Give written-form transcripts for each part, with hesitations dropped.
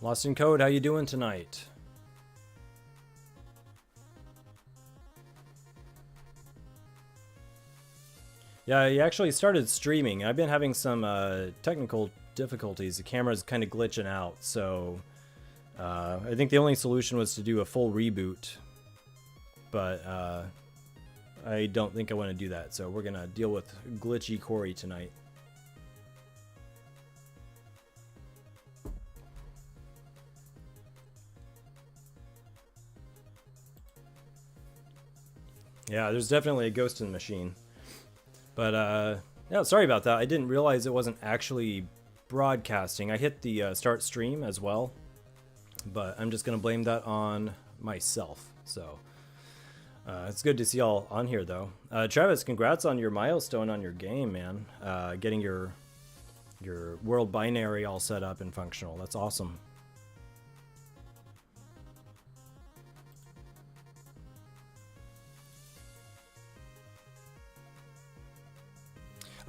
Lost in Code, how you doing tonight? Yeah, I actually started streaming. I've been having some technical difficulties. The camera's kind of glitching out, so I think the only solution was to do a full reboot. But I don't think I want to do that, so we're gonna deal with glitchy Corey tonight. Yeah, there's definitely a ghost in the machine. But yeah, sorry about that. I didn't realize it wasn't actually broadcasting. I hit the start stream as well, but I'm just gonna blame that on myself. So it's good to see y'all on here though. Travis, congrats on your milestone on your game, man. Getting your world binary all set up and functional. That's awesome.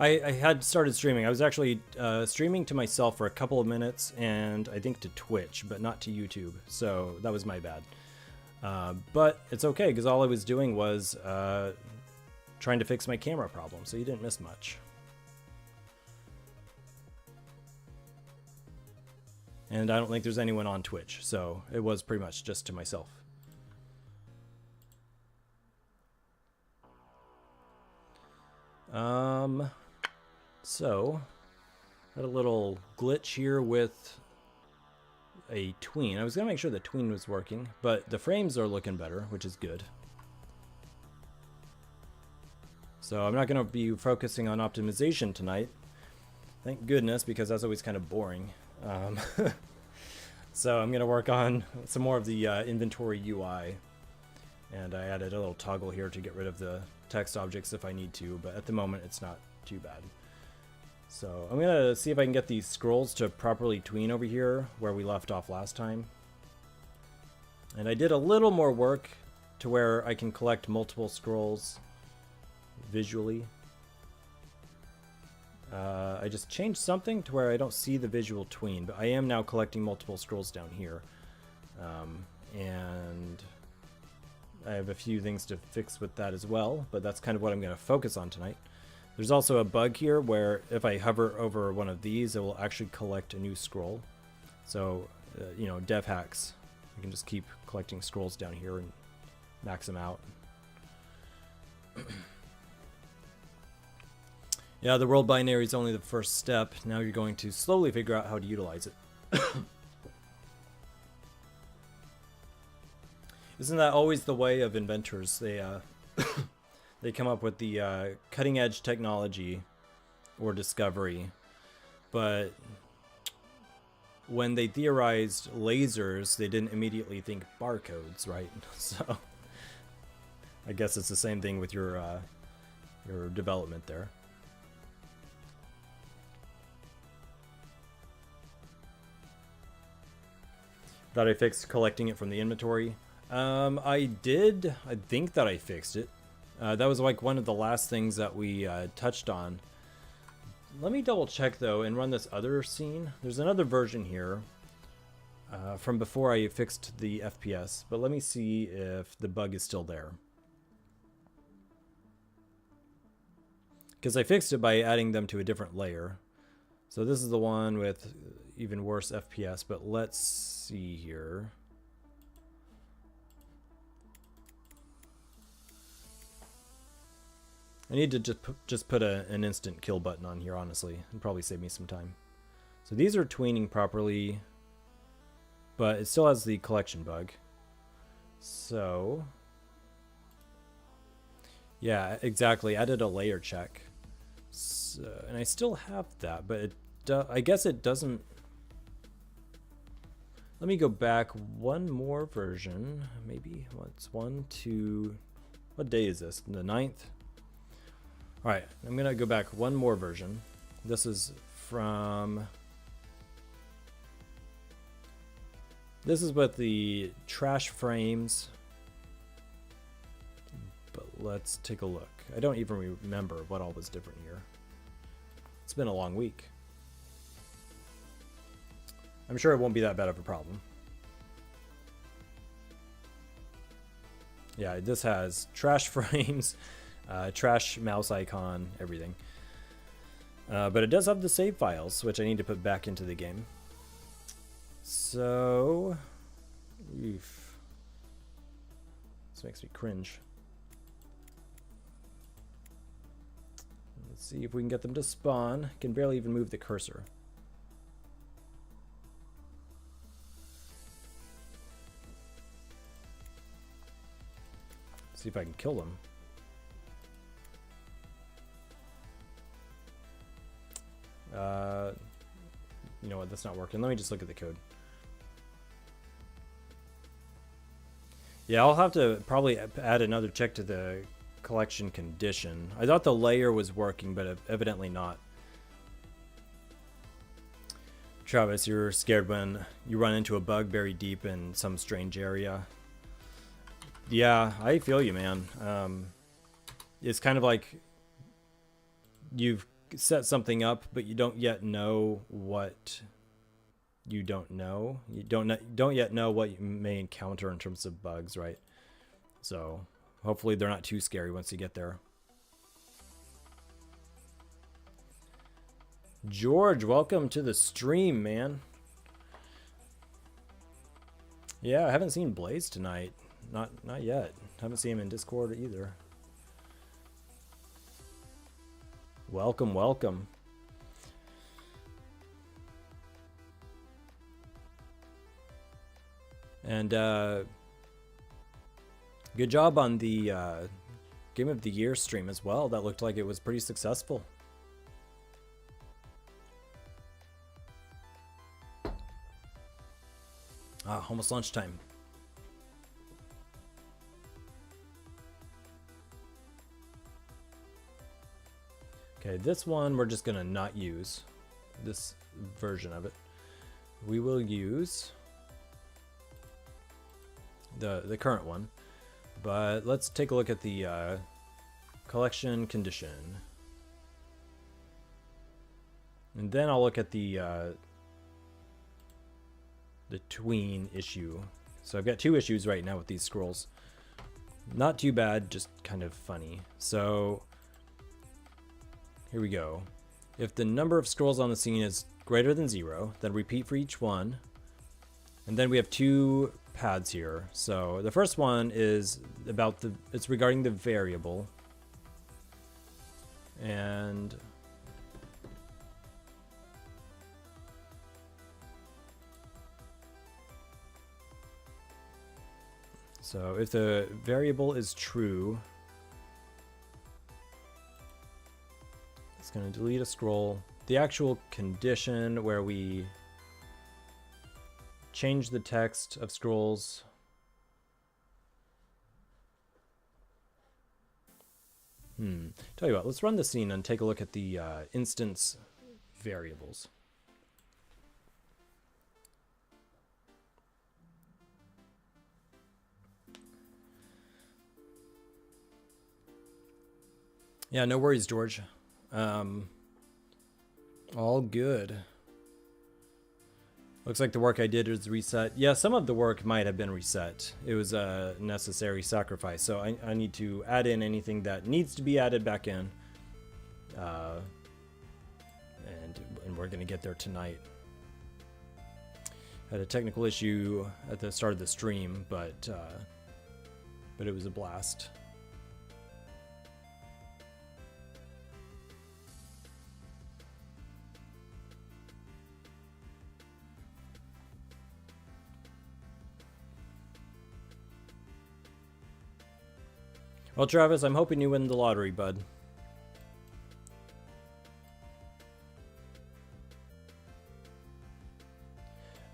I had started streaming. I was actually streaming to myself for a couple of minutes, and I think to Twitch, but not to YouTube. So that was my bad. But it's okay, because all I was doing was trying to fix my camera problem, so you didn't miss much. And I don't think there's anyone on Twitch, so it was pretty much just to myself. So, got a little glitch here with a tween. I was gonna make sure the tween was working, but the frames are looking better, which is good. So I'm not gonna be focusing on optimization tonight. Thank goodness, because that's always kind of boring. So I'm gonna work on some more of the inventory UI. And I added a little toggle here to get rid of the text objects if I need to, but at the moment it's not too bad. So I'm gonna see if I can get these scrolls to properly tween over here where we left off last time. And I did a little more work to where I can collect multiple scrolls visually. I just changed something to where I don't see the visual tween, but I am now collecting multiple scrolls down here. And I have a few things to fix with that as well, but that's kind of what I'm going to focus on tonight. There's also a bug here where if I hover over one of these, it will actually collect a new scroll. So, you know, dev hacks. I can just keep collecting scrolls down here and max them out. Yeah, the world binary is only the first step. Now you're going to slowly figure out how to utilize it. Isn't that always the way of inventors? They they come up with the cutting edge technology or discovery, but when they theorized lasers, they didn't immediately think barcodes, right? So I guess it's the same thing with your development there. Thought I fixed collecting it from the inventory. I did. I think that I fixed it. That was like one of the last things that we touched on. Let me double check though and run this other scene. There's another version here from before I fixed the FPS, but let me see if the bug is still there. Because I fixed it by adding them to a different layer. So this is the one with even worse FPS, but let's see here. I need to just put an instant kill button on here, honestly. It'd probably save me some time. So these are tweening properly, but it still has the collection bug. So, yeah, exactly. Added a layer check. So, and I still have that, but I guess it doesn't. Let me go back one more version. Maybe what's 1, 2. What day is this? The 9th? All right, I'm gonna go back one more version. This is from. This is with the trash frames. But let's take a look. I don't even remember what all was different here. It's been a long week. I'm sure it won't be that bad of a problem. Yeah, this has trash frames, trash mouse icon, everything. But it does have the save files, which I need to put back into the game. So, oof. This makes me cringe. Let's see if we can get them to spawn. Can barely even move the cursor. See if I can kill them. You know what? That's not working. Let me just look at the code. Yeah, I'll have to probably add another check to the collection condition. I thought the layer was working, but evidently not. Travis, you're scared when you run into a bug buried deep in some strange area. Yeah, I feel you, man. It's kind of like you've set something up, but you don't yet know what you don't know. You don't yet know what you may encounter in terms of bugs, right? So hopefully they're not too scary once you get there. George, welcome to the stream, man. Yeah, I haven't seen Blaze tonight. Not yet. Haven't seen him in Discord either. Welcome, welcome. And good job on the Game of the Year stream as well. That looked like it was pretty successful. Almost lunchtime. Okay, this one we're just gonna not use this version of it. We will use the current one, but let's take a look at the collection condition, and then I'll look at the tween issue. So I've got two issues right now with these scrolls. Not too bad, just kind of funny. So here we go. If the number of scrolls on the scene is greater than 0, then repeat for each one. And then we have two pads here. So the first one is about it's regarding the variable. And so if the variable is true, it's going to delete a scroll. The actual condition where we change the text of scrolls. Tell you what, let's run the scene and take a look at the instance variables. Yeah, no worries, George. All good. Looks like the work I did is reset. Yeah, some of the work might have been reset. It was a necessary sacrifice, so I need to add in anything that needs to be added back in. And we're gonna get there tonight. Had a technical issue at the start of the stream, but it was a blast. Well, Travis, I'm hoping you win the lottery, bud.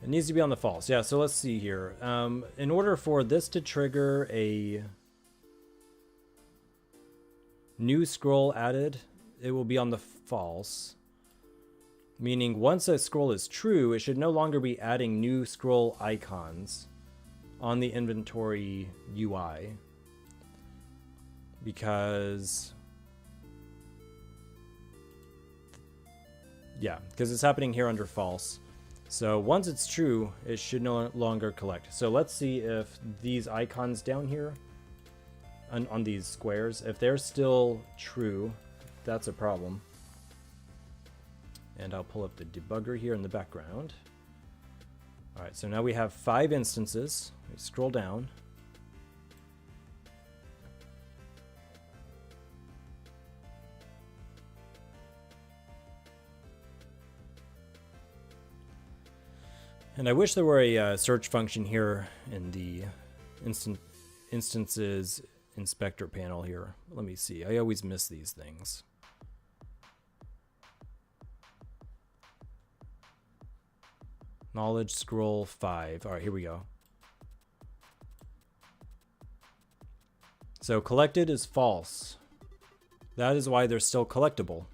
It needs to be on the false. Yeah, so let's see here. In order for this to trigger a new scroll added, it will be on the false. Meaning once a scroll is true, it should no longer be adding new scroll icons on the inventory UI. Because it's happening here under false. So once it's true, it should no longer collect. So let's see if these icons down here on these squares, if they're still true, that's a problem. And I'll pull up the debugger here in the background. All right, so now we have 5 instances. We scroll down. And I wish there were a search function here in the instances inspector panel here. Let me see. I always miss these things. Knowledge scroll 5. All right, here we go. So collected is false. That is why they're still collectible.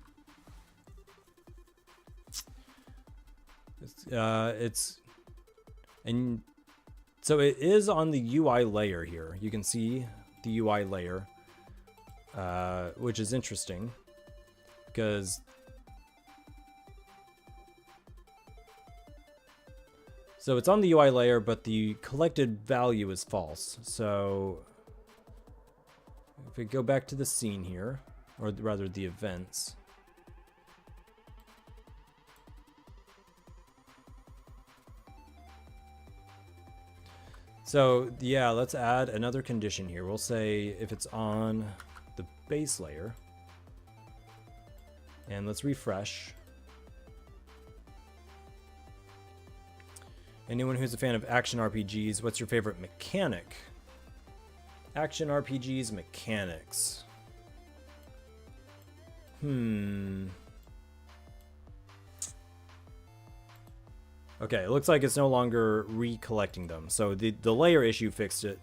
And so it is on the UI layer here. You can see the UI layer, which is interesting because so it's on the UI layer, but the collected value is false. So if we go back to the scene here, or rather the events. So yeah, let's add another condition here. We'll say if it's on the base layer, and let's refresh. Anyone who's a fan of action RPGs, what's your favorite mechanic? Action RPGs mechanics. Okay, it looks like it's no longer recollecting them. So the layer issue fixed it.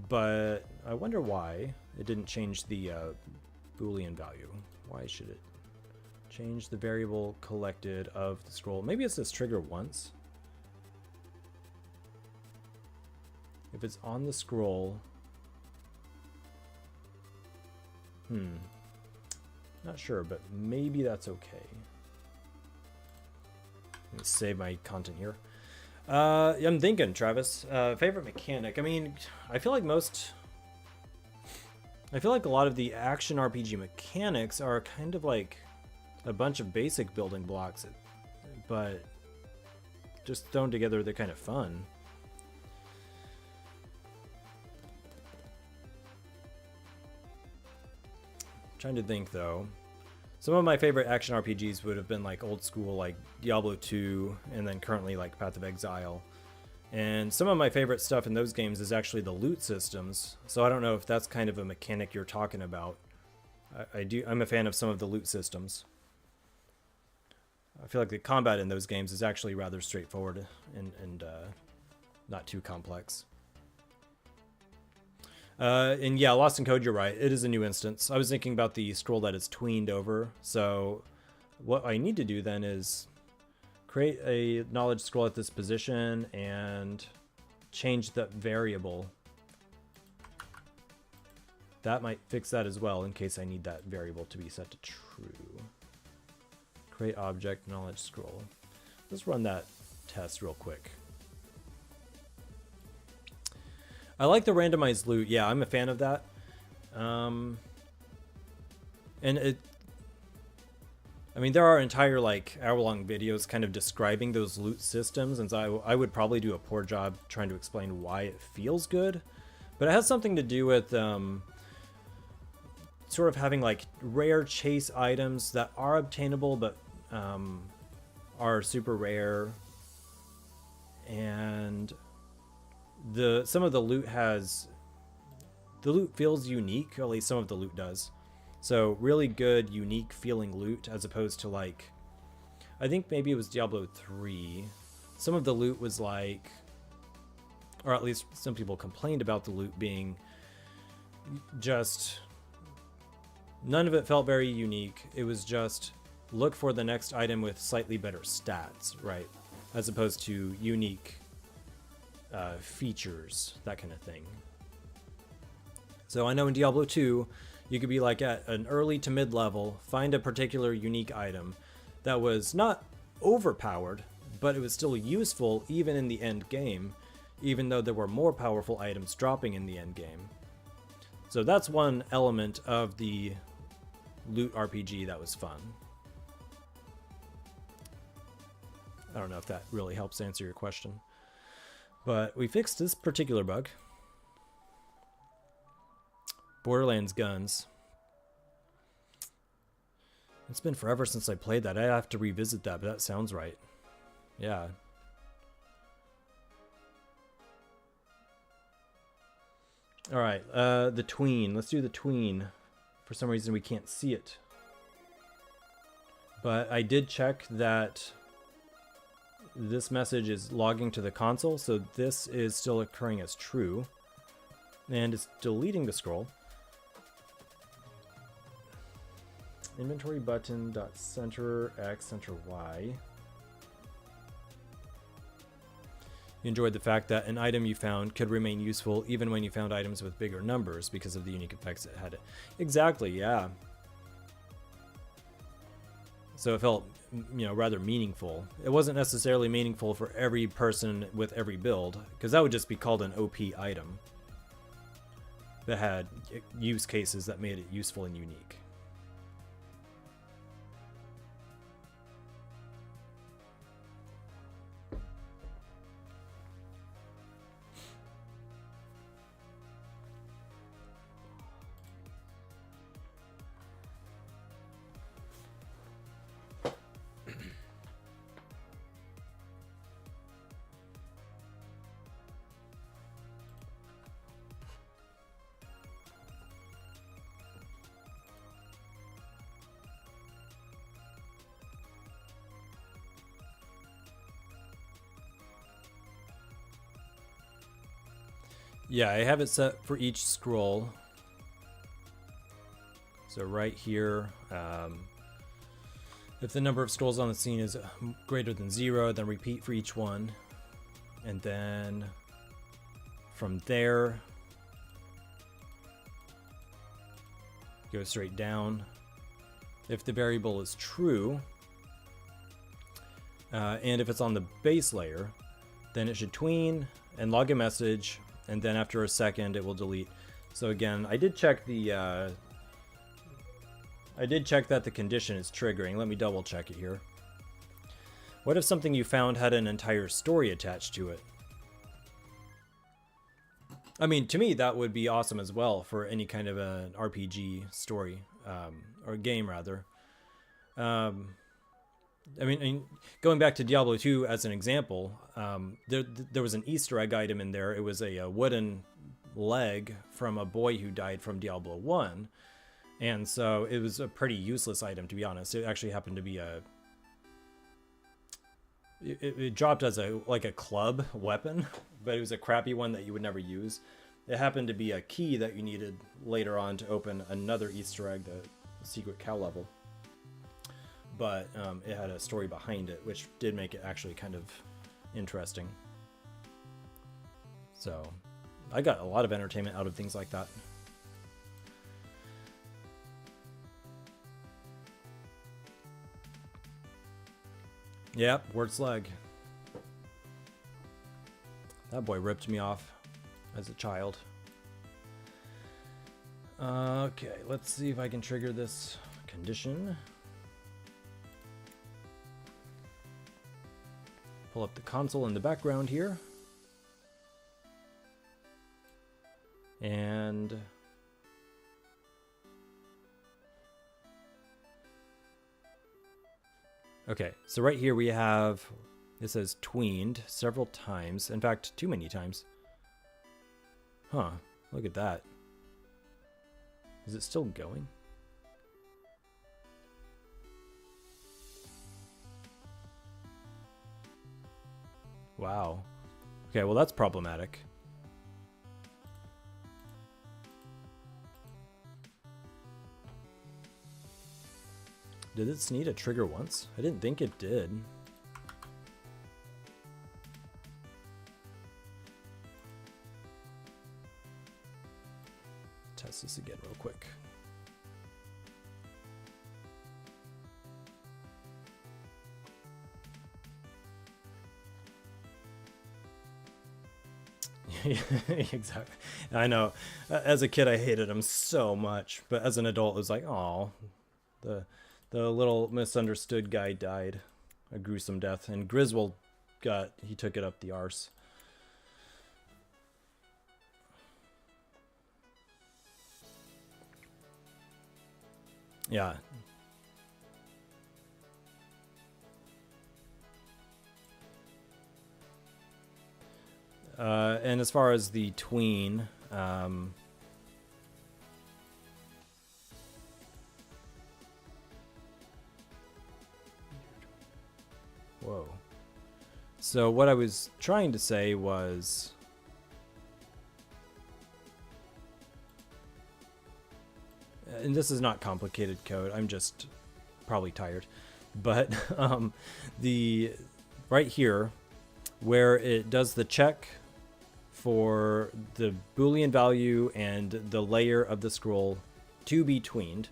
But I wonder why it didn't change the Boolean value. Why should it change the variable collected of the scroll? Maybe it says trigger once. If it's on the scroll. Not sure, but maybe that's okay. Let me save my content here. I'm thinking, Travis. Favorite mechanic. I mean, I feel like a lot of the action RPG mechanics are kind of like a bunch of basic building blocks, but just thrown together, they're kind of fun. Trying to think though. Some of my favorite action RPGs would have been like old school, like Diablo 2, and then currently like Path of Exile. And some of my favorite stuff in those games is actually the loot systems. So I don't know if that's kind of a mechanic you're talking about. I'm a fan of some of the loot systems. I feel like the combat in those games is actually rather straightforward and not too complex. And yeah, Lost in Code, you're right. It is a new instance. I was thinking about the scroll that is tweened over. So what I need to do then is create a knowledge scroll at this position and change the variable. That might fix that as well in case I need that variable to be set to true. Create object knowledge scroll. Let's run that test real quick. I like the randomized loot. Yeah, I'm a fan of that. And I mean, there are entire like hour-long videos kind of describing those loot systems, and so I would probably do a poor job trying to explain why it feels good. But it has something to do with sort of having like rare chase items that are obtainable, but are super rare. And some of the loot feels unique, or at least some of the loot does. So really good, unique feeling loot, as opposed to like, I think maybe it was Diablo 3. Some of the loot was like, or at least some people complained about the loot being just, none of it felt very unique. It was just look for the next item with slightly better stats, right? As opposed to unique features, that kind of thing. So I know in Diablo 2, you could be like at an early to mid level, find a particular unique item that was not overpowered, but it was still useful even in the end game, even though there were more powerful items dropping in the end game. So that's one element of the loot RPG that was fun. I don't know if that really helps answer your question. But we fixed this particular bug. Borderlands guns. It's been forever since I played that. I have to revisit that, but that sounds right. Yeah. Alright, the tween. Let's do the tween. For some reason we can't see it. But I did check that this message is logging to the console, so this is still occurring as true. And it's deleting the scroll. Inventory button dot center X center Y. You enjoyed the fact that an item you found could remain useful even when you found items with bigger numbers because of the unique effects it had. Exactly, yeah. So it felt, you know, rather meaningful. It wasn't necessarily meaningful for every person with every build, because that would just be called an OP item that had use cases that made it useful and unique. Yeah, I have it set for each scroll. So right here, if the number of scrolls on the scene is greater than 0, then repeat for each one. And then from there, go straight down. If the variable is true, and if it's on the base layer, then it should tween and log a message, and then after a second it will delete. So again, I did check that the condition is triggering. Let me double check it here. What if something you found had an entire story attached to it? I mean, to me that would be awesome as well for any kind of an RPG story, or game rather. I mean, going back to Diablo 2 as an example, there was an Easter egg item in there. It was a wooden leg from a boy who died from Diablo 1. And so it was a pretty useless item, to be honest. It actually happened to be it dropped as a club weapon, but it was a crappy one that you would never use. It happened to be a key that you needed later on to open another Easter egg, the secret cow level. But it had a story behind it, which did make it actually kind of interesting. So I got a lot of entertainment out of things like that. Yep, word slag. That boy ripped me off as a child. Okay, let's see if I can trigger this condition. Pull up the console in the background here. And okay, so right here we have, it says tweened several times. In fact, too many times. Huh, look at that. Is it still going? Wow. Okay, well that's problematic. Did this need a trigger once? I didn't think it did. Test this again real quick. Exactly. I know. As a kid, I hated him so much, but as an adult, it was like, oh, the little misunderstood guy died a gruesome death, and Griswold he took it up the arse. Yeah. And as far as the tween, whoa. So what I was trying to say was, and this is not complicated code, I'm just probably tired, but the right here where it does the check for the Boolean value and the layer of the scroll to be tweened,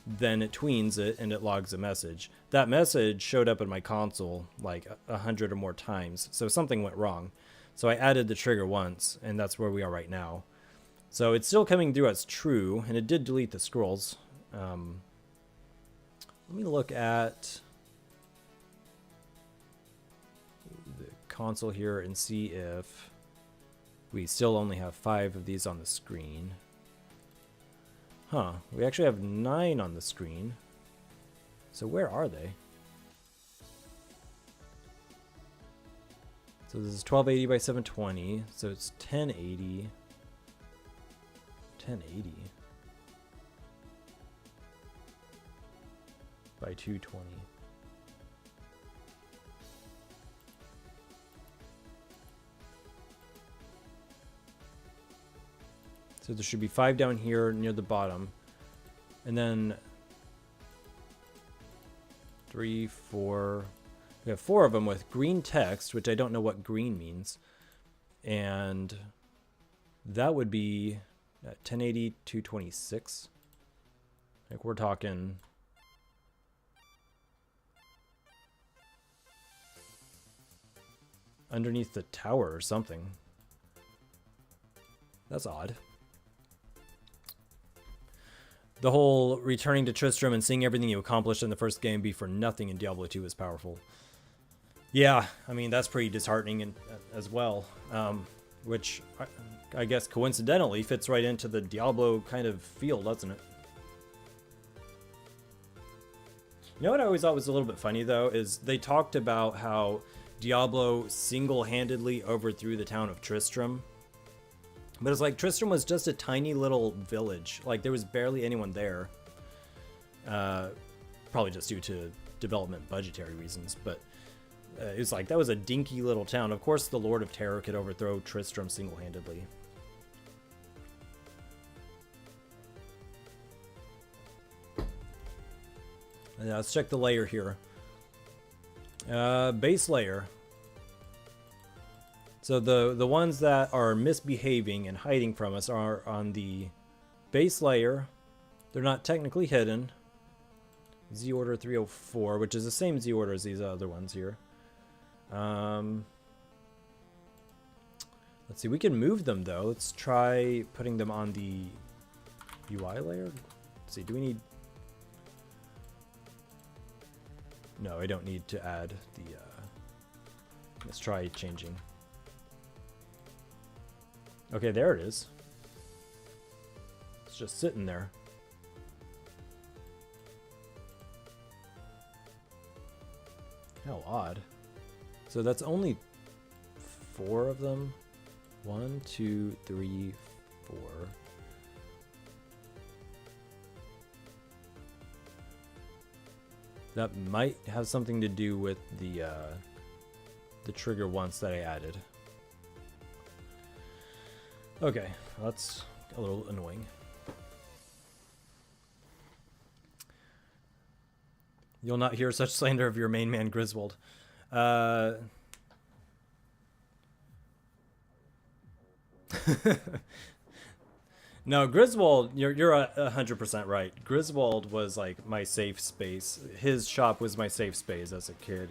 then it tweens it and it logs a message. That message showed up in my console like 100 or more times, so something went wrong. So I added the trigger once, and that's where we are right now. So it's still coming through as true, and it did delete the scrolls. Let me look at the console here and see if we still only have 5 of these on the screen. Huh, we actually have 9 on the screen. So where are they? So this is 1280 by 720, so it's 1080. 1080 by 220. So there should be 5 down here near the bottom. And then 3, 4. We have 4 of them with green text, which I don't know what green means. And that would be at 1080, 226. Like we're talking underneath the tower or something. That's odd. The whole returning to Tristram and seeing everything you accomplished in the first game be for nothing in Diablo 2 is powerful. Yeah, I mean, that's pretty disheartening as well, which I guess coincidentally fits right into the Diablo kind of feel, doesn't it? You know what I always thought was a little bit funny, though, is they talked about how Diablo single-handedly overthrew the town of Tristram. But it's like Tristram was just a tiny little village. Like, there was barely anyone there. Probably just due to development budgetary reasons. But it was like, that was a dinky little town. Of course, the Lord of Terror could overthrow Tristram single-handedly. Now, let's check the layer here. Base layer. So the ones that are misbehaving and hiding from us are on the base layer. They're not technically hidden. Z order 304, which is the same Z order as these other ones here. Let's see, we can move them though. Let's try putting them on the UI layer. Let's see, do we need... No, I don't need to add the... Let's try changing. Okay, there it is. It's just sitting there. How odd. So that's only 4 of them. 1, 2, 3, 4. That might have something to do with the trigger once that I added. Okay, that's a little annoying. You'll not hear such slander of your main man Griswold. No, Griswold, you're 100% right. Griswold was like my safe space. His shop was my safe space as a kid.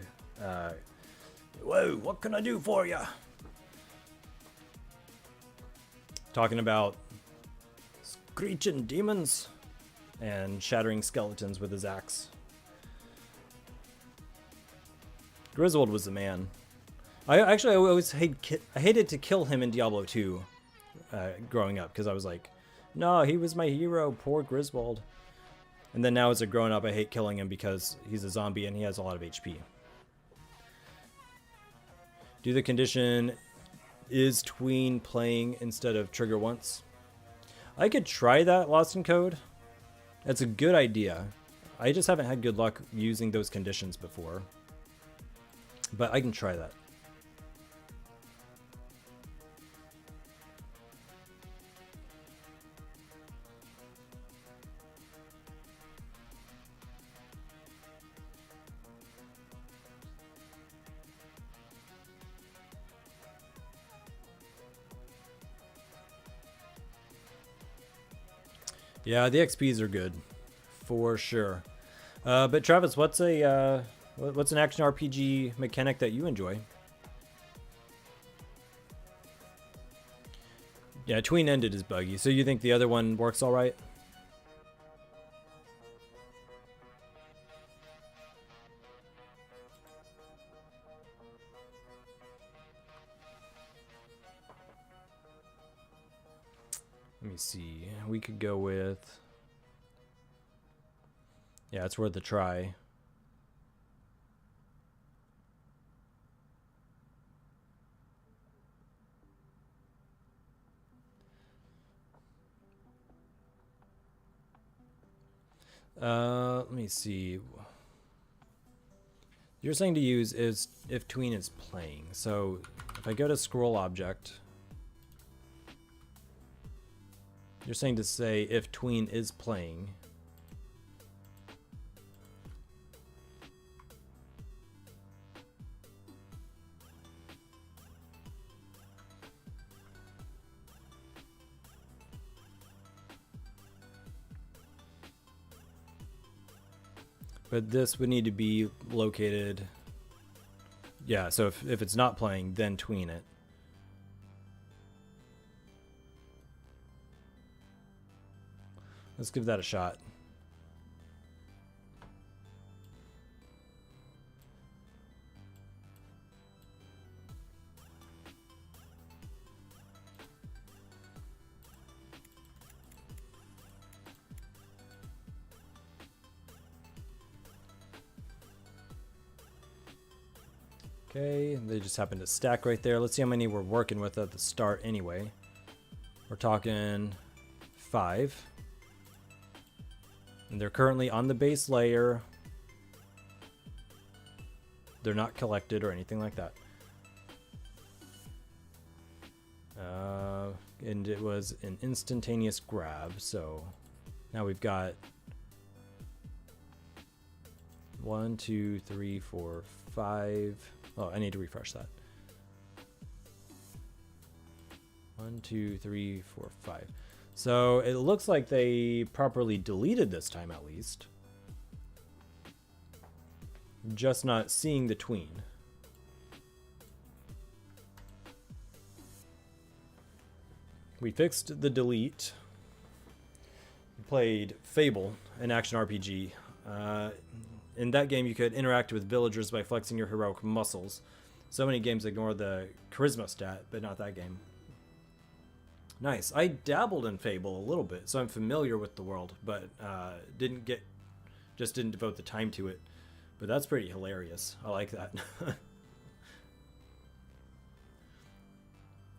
Whoa, what can I do for you? talking about screeching demons and shattering skeletons with his axe. Griswold was the man. I always hated to kill him in Diablo 2 growing up, because I was like, no, he was my hero, poor Griswold. And then now as a grown up, I hate killing him because he's a zombie and he has a lot of HP. Do the condition, is tween playing instead of trigger once? I could try that, Lost in Code. That's a good idea. I just haven't had good luck using those conditions before. But I can try that. Yeah, the XPs are good, for sure. But Travis, what's an action RPG mechanic that you enjoy? Yeah, tween ended is buggy. So you think the other one works all right? Let me see. We could go with... Yeah, it's worth a try. Let me see. You're saying to use is if tween is playing. So if I go to scroll object, you're saying to say if tween is playing. But this would need to be located. Yeah, so if it's not playing, then tween it. Let's give that a shot. Okay, they just happen to stack right there. Let's see how many we're working with at the start anyway. We're talking 5. And they're currently on the base layer. They're not collected or anything like that. And it was an instantaneous grab, so now we've got 1, 2, 3, 4, 5. Oh, I need to refresh that. 1, 2, 3, 4, 5. So it looks like they properly deleted this time, at least. Just not seeing the tween. We fixed the delete. We played Fable, an action RPG. In that game, you could interact with villagers by flexing your heroic muscles. So many games ignore the charisma stat, but not that game. Nice. I dabbled in Fable a little bit, so I'm familiar with the world, but didn't devote the time to it. But that's pretty hilarious. I like that. I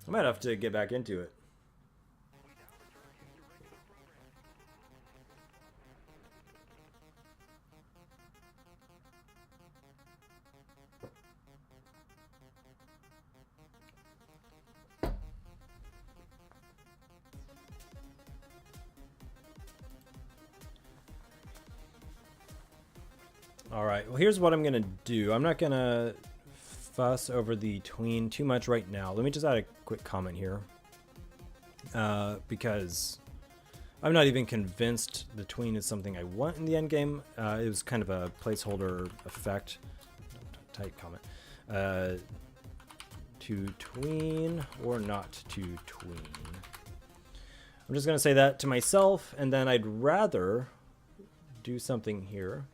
might have to get back into it. Alright, well here's what I'm going to do. I'm not going to fuss over the tween too much right now. Let me just add a quick comment here. Because I'm not even convinced the tween is something I want in the end game. It was kind of a placeholder effect. Tight comment. To tween or not to tween. I'm just going to say that to myself, and then I'd rather do something here.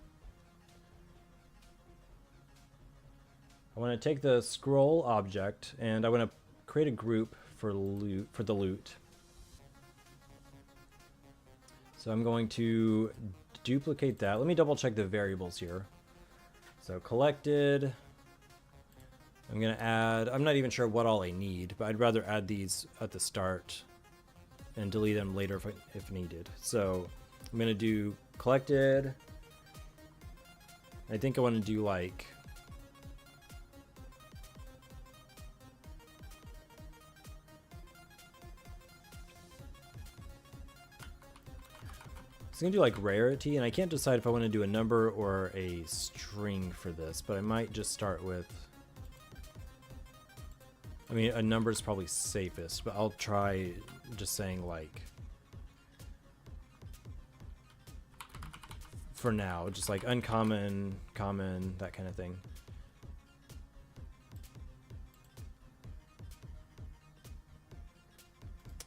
I want to take the scroll object, and I want to create a group for the loot. So I'm going to duplicate that. Let me double check the variables here. So collected. I'm going to add, I'm not even sure what all I need, but I'd rather add these at the start and delete them later if needed. So I'm going to do collected. I think I want to do like I'm gonna do like rarity, and I can't decide if I want to do a number or a string for this, but I might just start with, I mean, a number is probably safest, but I'll try just saying like, for now, just like uncommon, common, that kind of thing.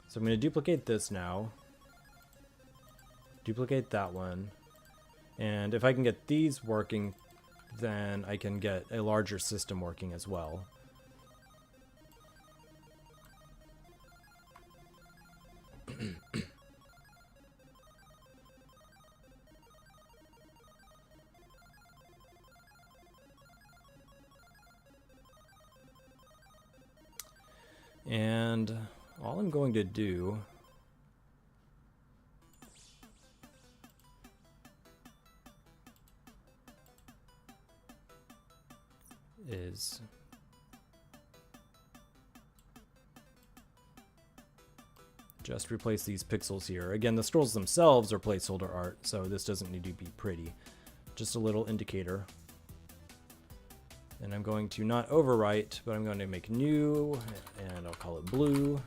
So I'm going to duplicate this now. Duplicate that one. And if I can get these working, then I can get a larger system working as well. And all I'm going to do is just replace these pixels here. Again, the scrolls themselves are placeholder art, so this doesn't need to be pretty. Just a little indicator. And I'm going to not overwrite, but I'm going to make new, and I'll call it blue.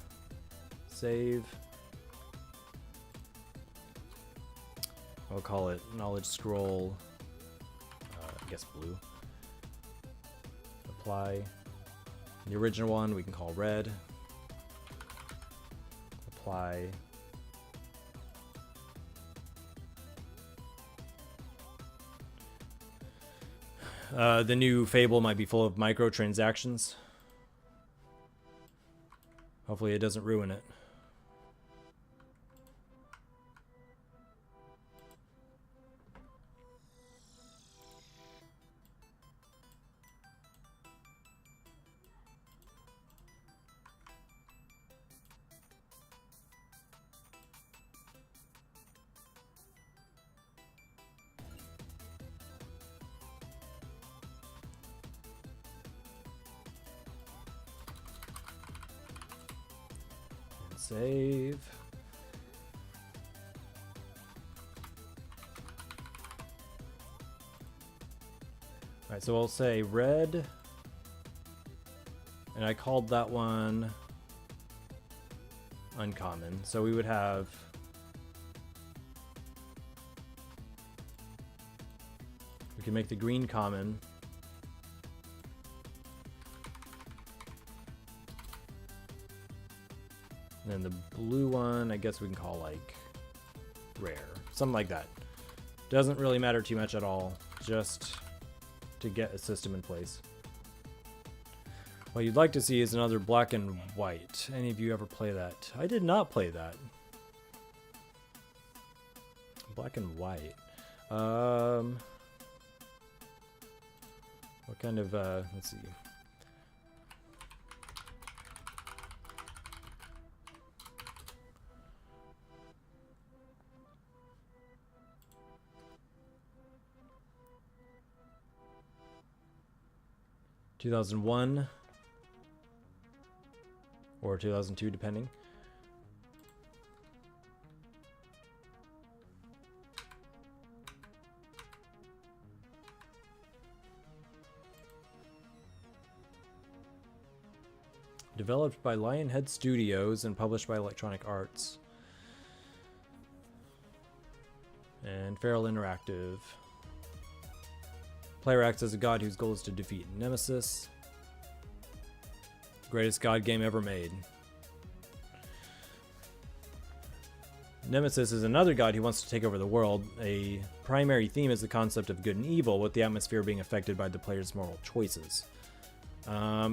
Save. I'll call it knowledge scroll, I guess blue. Apply. The original one we can call red. Apply. The new Fable might be full of microtransactions. Hopefully it doesn't ruin it. Save. All right, so I'll say red, and I called that one uncommon. So we would have we can make the green common. And then the blue one, I guess we can call like rare, something like that. Doesn't really matter too much at all, just to get a system in place. What you'd like to see is another black and white. Any of you ever play that? I did not play that. Black and white. What kind of, let's see. (2001) or 2002, depending. Developed by Lionhead Studios and published by Electronic Arts. And Feral Interactive. Player acts as a god whose goal is to defeat Nemesis. Greatest god game ever made. Nemesis is another god who wants to take over the world. A primary theme is the concept of good and evil, with the atmosphere being affected by the player's moral choices. I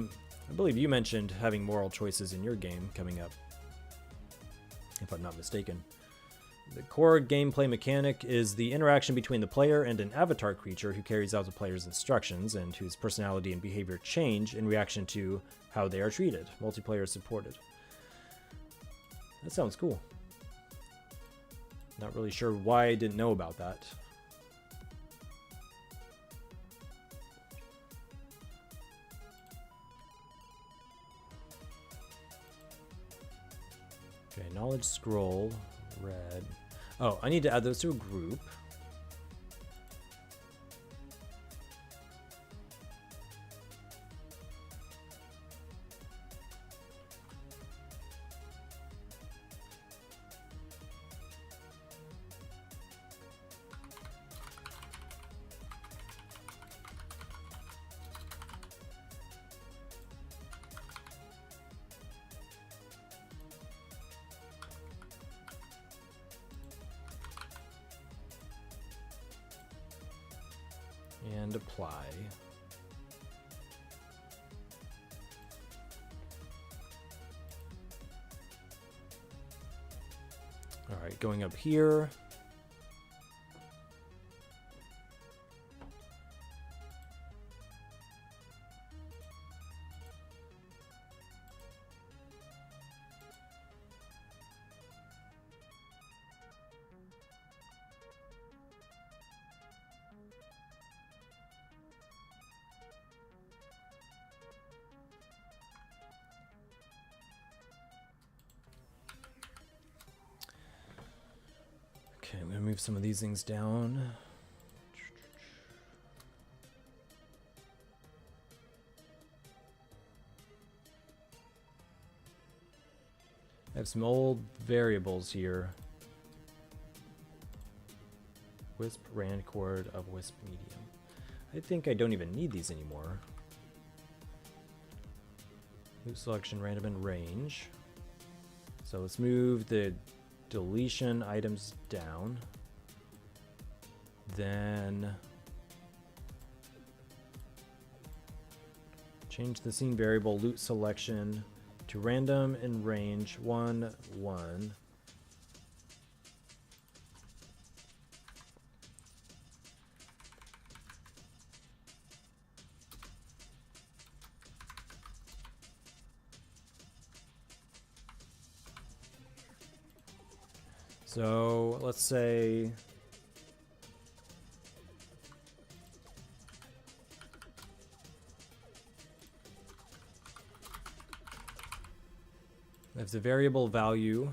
believe you mentioned having moral choices in your game coming up, if I'm not mistaken. The core gameplay mechanic is the interaction between the player and an avatar creature who carries out the player's instructions and whose personality and behavior change in reaction to how they are treated. Multiplayer is supported. That sounds cool. Not really sure why I didn't know about that. Okay, knowledge scroll, red. Oh, I need to add those to a group. And apply. All right, going up here. Okay, I'm gonna move some of these things down. I have some old variables here. Wisp rand chord of wisp medium. I think I don't even need these anymore. Loop selection, random, and range. So let's move the deletion items down. Then change the scene variable loot selection to random and range 1, 1. So let's say if the variable value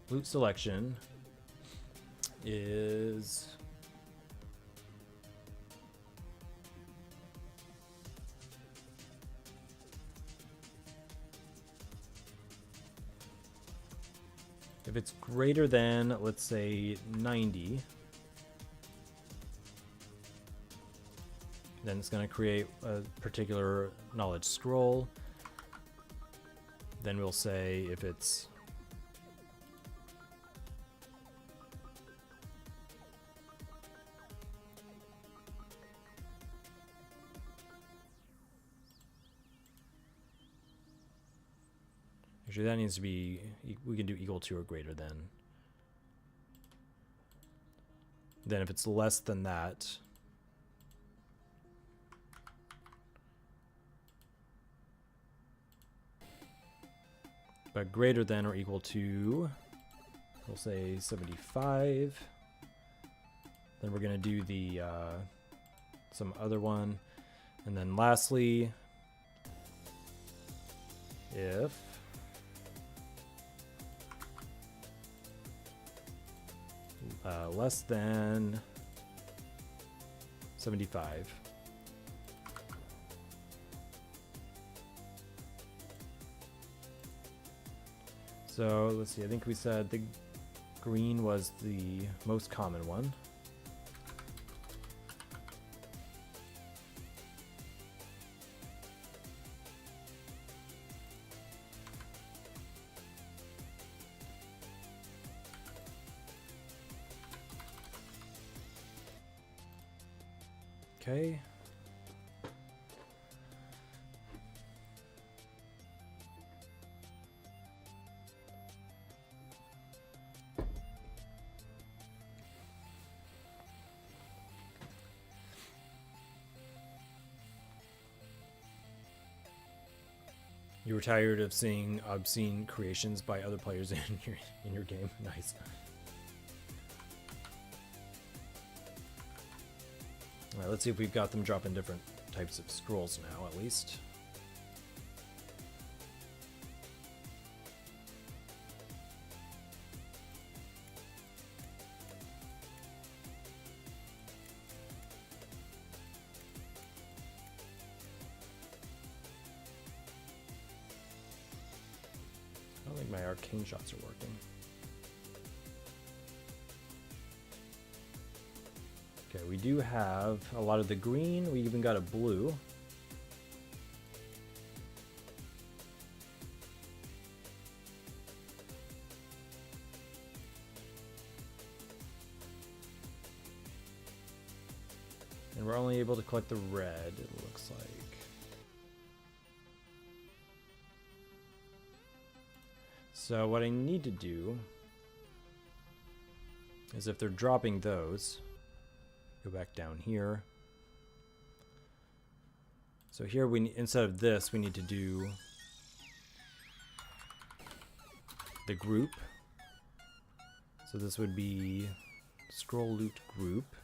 loot selection is if it's greater than, let's say, 90, then it's going to create a particular knowledge scroll. Then we'll say if it's actually that needs to be, we can do equal to or greater than. Then if it's less than that, but greater than or equal to, we'll say 75. Then we're going to do the some other one. And then lastly, if less than 75. So let's see, I think we said the green was the most common one. Okay. You were tired of seeing obscene creations by other players in your game. Nice. All right, let's see if we've got them dropping different types of scrolls now, at least. I don't think my arcane shots are working. Okay, we do have a lot of the green. We even got a blue. And we're only able to collect the red, it looks like. So what I need to do is if they're dropping those, go back down here. So here we instead of this, we need to do the group. So this would be scroll loot group.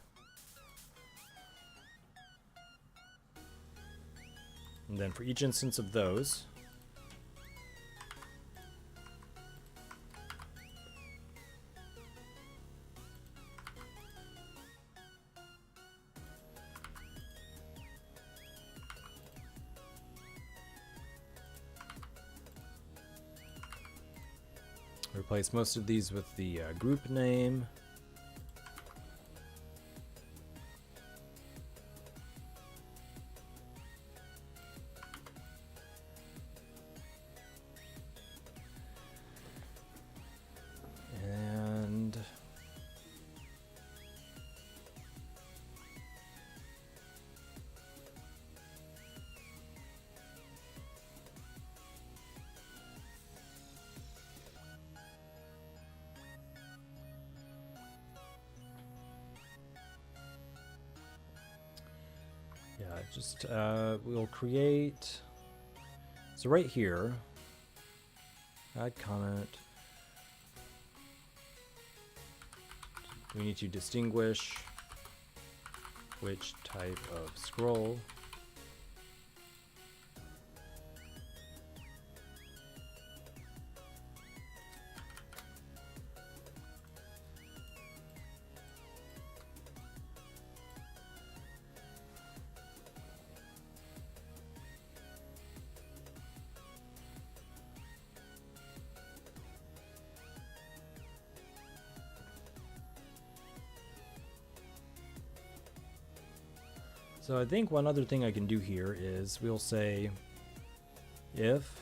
And then for each instance of those, replace most of these with the group name. And yeah, just we'll create, so right here, add comment. We need to distinguish which type of scroll. So I think one other thing I can do here is we'll say if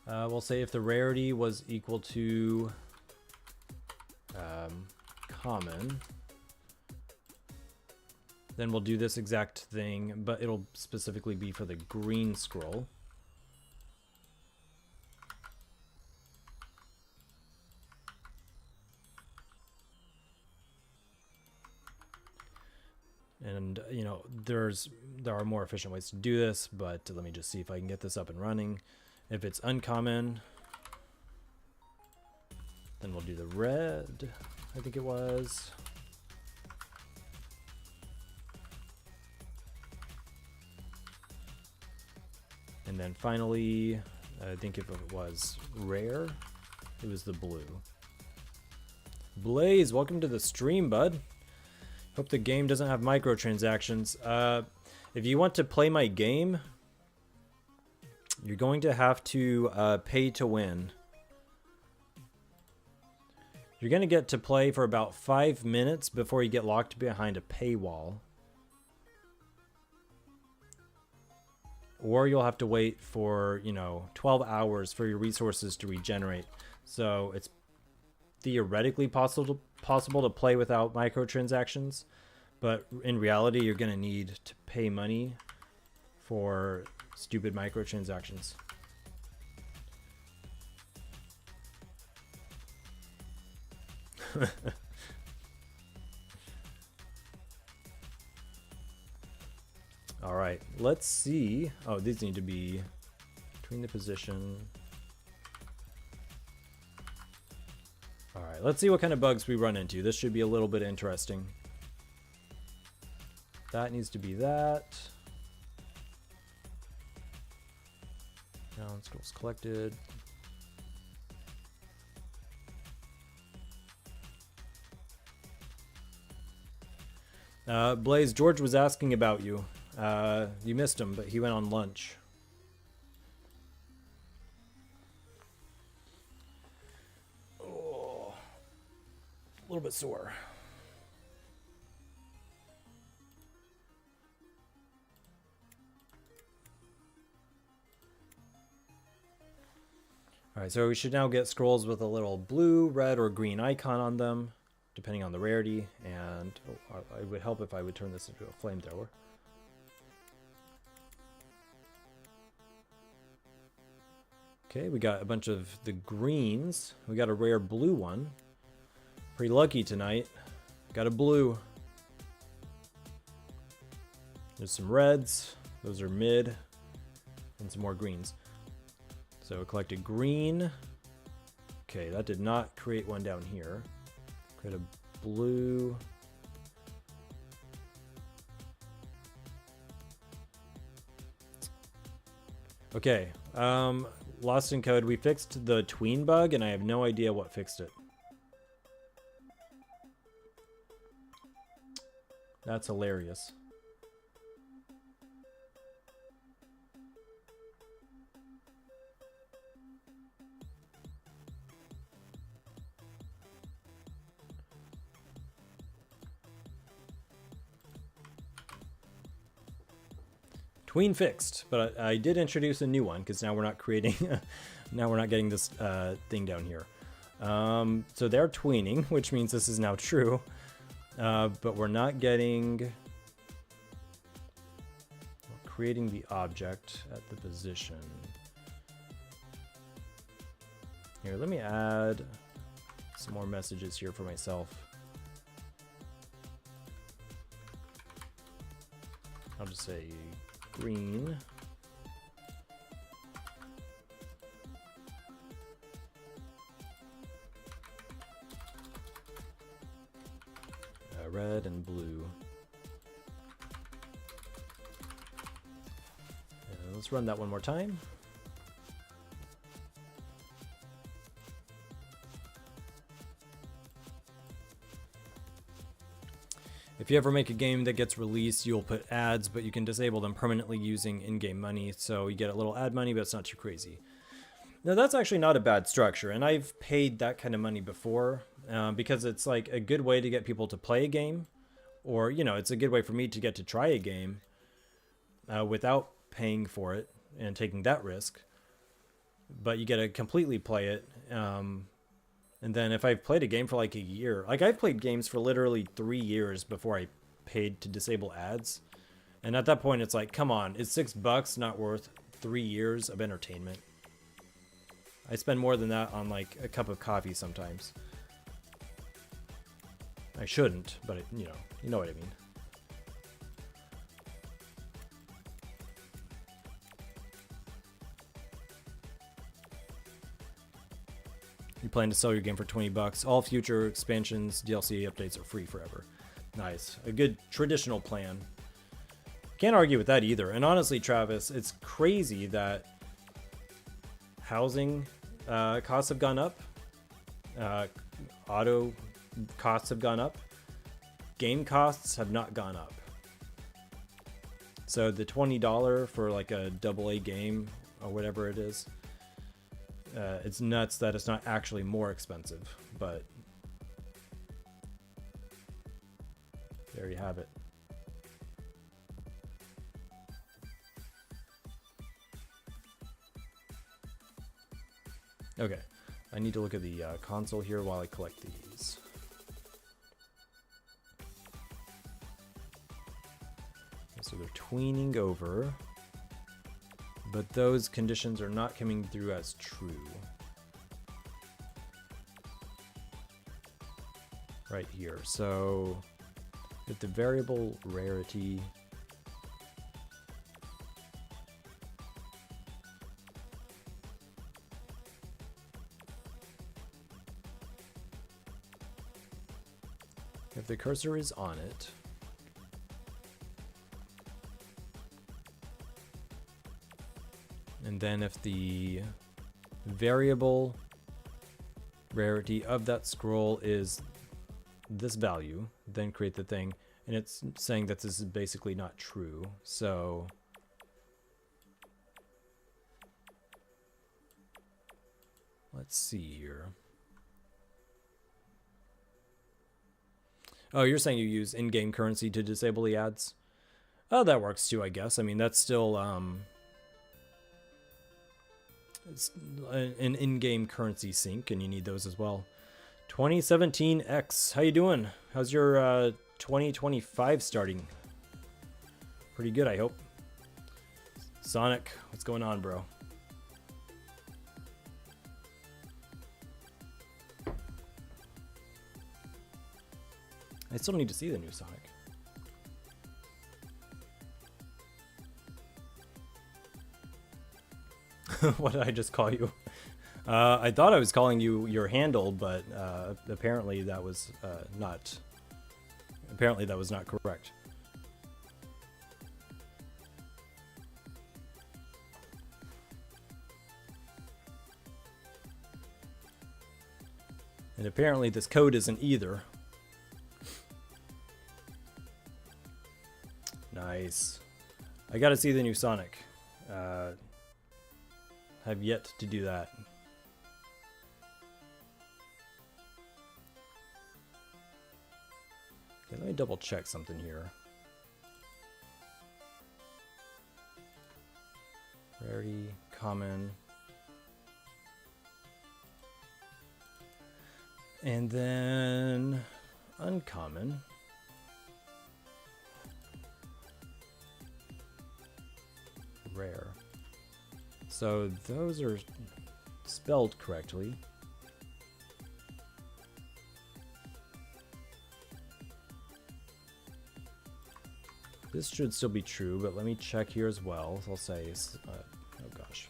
we'll say if the rarity was equal to common, then we'll do this exact thing, but it'll specifically be for the green scroll. And you know, there are more efficient ways to do this, but let me just see if I can get this up and running. If it's uncommon, then we'll do the red, I think it was. And then finally, I think if it was rare, it was the blue. Blaze, welcome to the stream, bud. Hope the game doesn't have microtransactions. If you want to play my game, you're going to have to pay to win. You're going to get to play for about 5 minutes before you get locked behind a paywall. or you'll have to wait for, 12 hours for your resources to regenerate. So it's theoretically possible to play without microtransactions, but in reality, you're going to need to pay money for stupid microtransactions. All right, let's see. Oh, these need to be between the position. All right, let's see what kind of bugs we run into. This should be a little bit interesting. That needs to be that. Now scrolls collected. Blaze, George was asking about you. You missed him, but he went on lunch. Oh, a little bit sore. All right, so we should now get scrolls with a little blue, red, or green icon on them, depending on the rarity. And it would help if I would turn this into a flamethrower. Okay, we got a bunch of the greens. We got a rare blue one. Pretty lucky tonight. Got a blue. There's some reds. Those are mid. And some more greens. So we collected green. Okay, that did not create one down here. Create a blue. Okay, lost in code. We fixed the tween bug, and I have no idea what fixed it. That's hilarious. Tween fixed, but I did introduce a new one because now we're not creating, now we're not getting this thing down here. So they're tweening, which means this is now true, but we're not getting, creating the object at the position. Here, let me add some more messages here for myself. I'll just say green. Red and blue. And let's run that one more time. If you ever make a game that gets released, you'll put ads, but you can disable them permanently using in-game money. So you get a little ad money, but it's not too crazy. Now that's actually not a bad structure, and I've paid that kind of money before because it's like a good way to get people to play a game, or it's a good way for me to get to try a game without paying for it and taking that risk. But you get to completely play it. And then if I've played a game for like a year, like I've played games for literally 3 years before I paid to disable ads. And at that point, it's like, come on, is $6 not worth 3 years of entertainment? I spend more than that on like a cup of coffee sometimes. I shouldn't, but you know what I mean. You plan to sell your game for $20. All future expansions, DLC updates are free forever. Nice. A good traditional plan. Can't argue with that either. And honestly, Travis, it's crazy that housing costs have gone up. Auto costs have gone up. Game costs have not gone up. So the $20 for like a AA game or whatever it is, it's nuts that it's not actually more expensive, but there you have it. Okay, I need to look at the console here while I collect these. So they're tweening over, but those conditions are not coming through as true. Right here. So if the variable rarity if the cursor is on it, and then if the variable rarity of that scroll is this value, then create the thing. And it's saying that this is basically not true. So let's see here. Oh, you're saying you use in-game currency to disable the ads? Oh, that works too, I guess. I mean, that's still it's an in-game currency sync, and you need those as well. 2017X, how you doing? How's your 2025 starting? Pretty good, I hope. Sonic, what's going on, bro? I still need to see the new Sonic. What did I just call you? I thought I was calling you your handle, but apparently that was not. Apparently that was not correct. And apparently this code isn't either. Nice. I gotta see the new Sonic. Have yet to do that. Okay, let me double check something here. Rarity, common. And then uncommon. Rare. So those are spelled correctly. This should still be true, but let me check here as well. So I'll say, oh gosh.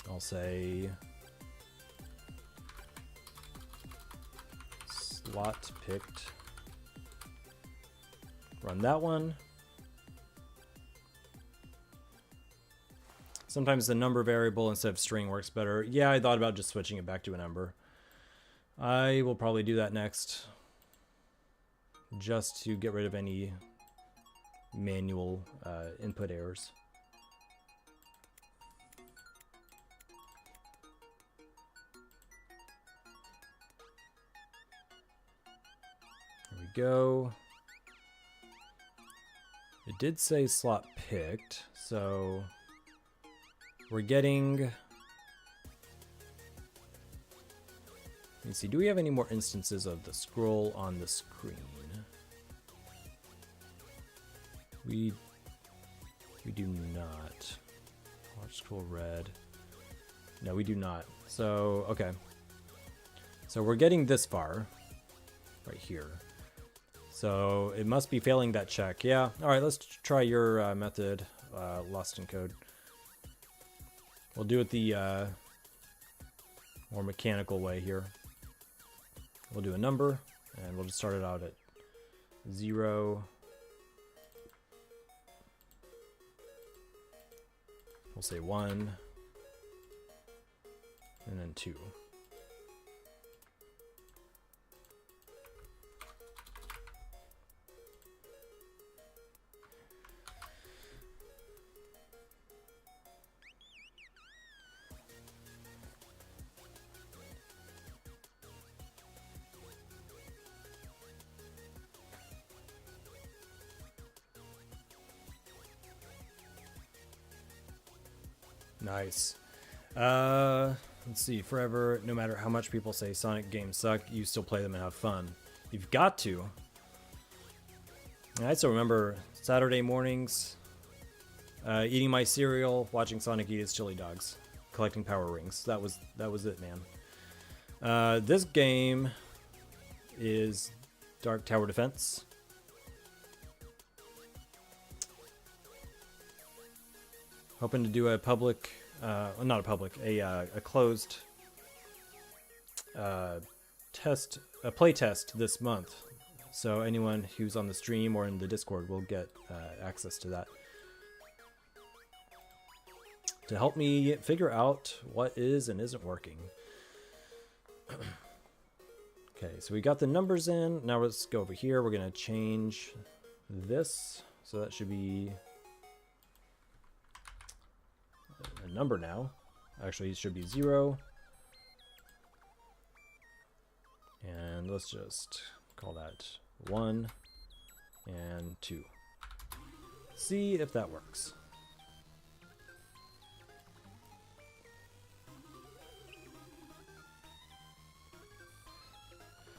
I'll say slot picked. Run that one. Sometimes the number variable instead of string works better. Yeah, I thought about just switching it back to a number. I will probably do that next, just to get rid of any manual input errors. There we go. It did say slot picked, so we're getting... Let me see, do we have any more instances of the scroll on the screen? We do not. Watch scroll red. No, we do not. So, okay. So we're getting this far, right here. So it must be failing that check. Yeah, all right, let's try your method, lost in code. We'll do it the more mechanical way here. We'll do a number, and we'll just start it out at 0. We'll say 1, and then 2. Nice. Let's see. Forever, no matter how much people say Sonic games suck, you still play them and have fun. You've got to. I still remember Saturday mornings, eating my cereal, watching Sonic eat his chili dogs, collecting power rings. That was it, man. This game is Dark Tower Defense. Hoping to do a public, not a public, a closed test, a play test this month. So anyone who's on the stream or in the Discord will get access to that. To help me figure out what is and isn't working. Okay, so we got the numbers in. Now let's go over here. We're going to change this. So that should be a number now. Actually, it should be 0. And let's just call that 1 and 2. See if that works.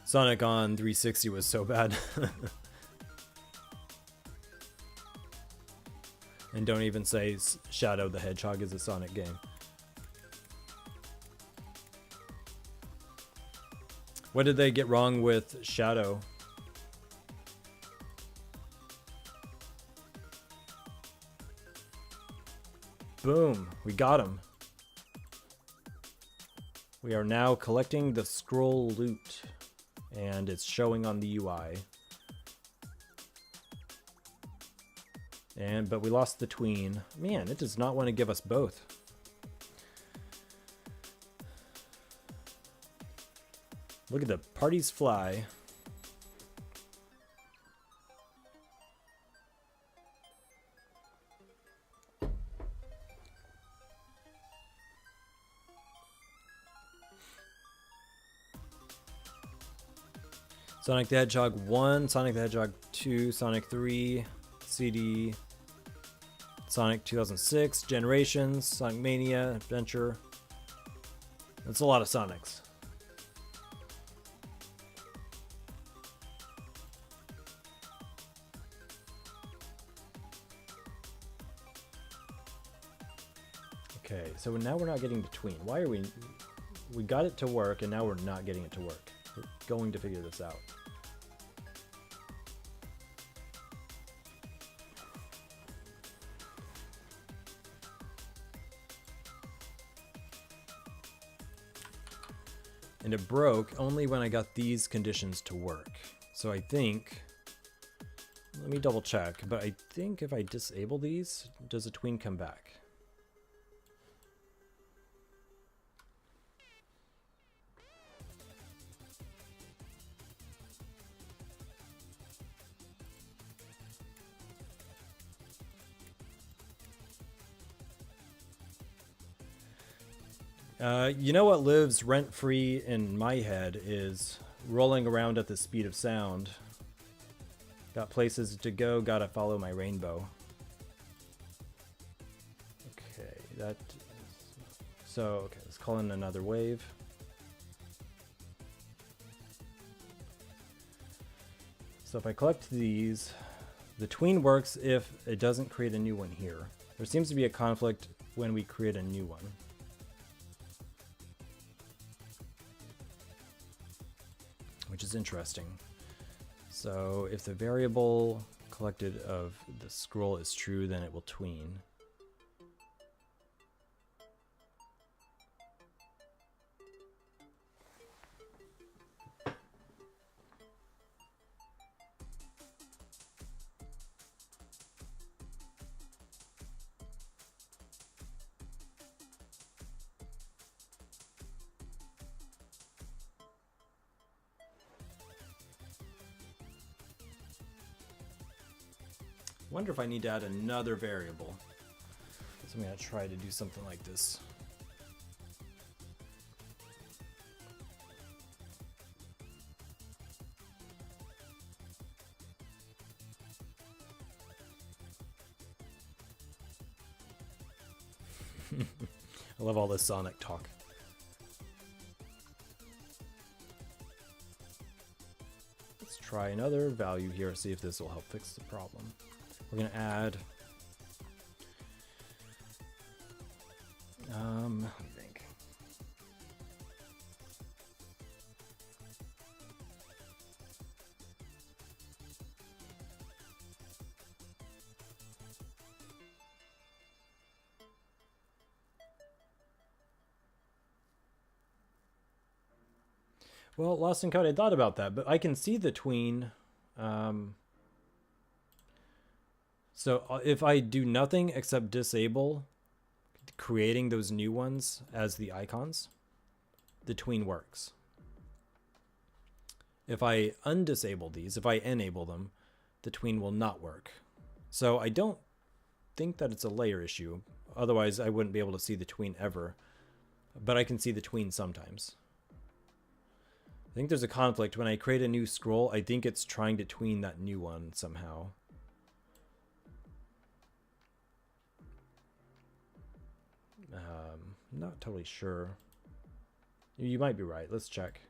Sonic on 360 was so bad. And don't even say Shadow the Hedgehog is a Sonic game. What did they get wrong with Shadow? Boom, we got him. We are now collecting the scroll loot, and it's showing on the UI. But we lost the tween. Man, it does not want to give us both. Look at the parties fly. Sonic the Hedgehog 1, Sonic the Hedgehog 2, Sonic 3, CD, Sonic 2006, Generations, Sonic Mania, Adventure. That's a lot of Sonics. Okay, so now we're not getting the tween. Why are we got it to work and now we're not getting it to work. We're going to figure this out. And it broke only when I got these conditions to work. So I think, let me double check, but I think if I disable these, does a tween come back? You know what lives rent-free in my head is rolling around at the speed of sound. Got places to go, gotta follow my rainbow. Okay, okay, let's call in another wave. So if I collect these, the tween works if it doesn't create a new one here. There seems to be a conflict when we create a new one. Which is interesting. So if the variable collected of the scroll is true, then it will tween. Wonder if I need to add another variable. So I'm going to try to do something like this. I love all this Sonic talk. Let's try another value here, see if this will help fix the problem. We're gonna add let me think. Well, Lost in Code, I thought about that, but I can see the tween. So if I do nothing except disable creating those new ones as the icons, the tween works. If I undisable these, if I enable them, the tween will not work. So I don't think that it's a layer issue. Otherwise, I wouldn't be able to see the tween ever. But I can see the tween sometimes. I think there's a conflict. When I create a new scroll, I think it's trying to tween that new one somehow. Not totally sure. You might be right. Let's check.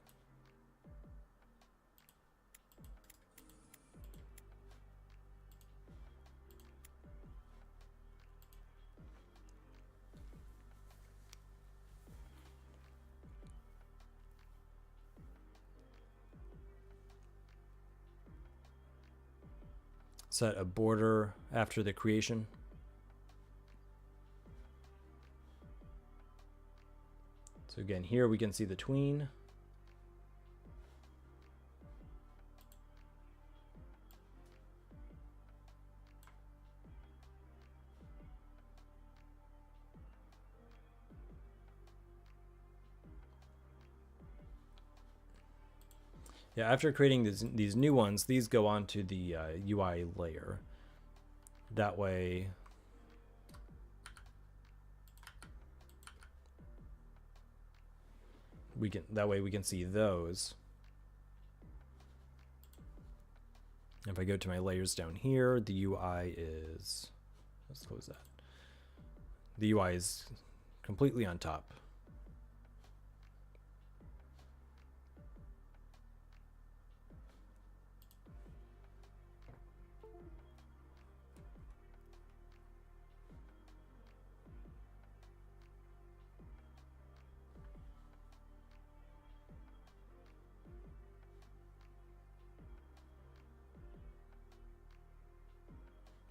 Set a border after the creation. So again, here we can see the tween. Yeah, after creating these new ones, these go onto the UI layer. That way, we can see those. If I go to my layers down here, the UI is, let's close that. The UI is completely on top.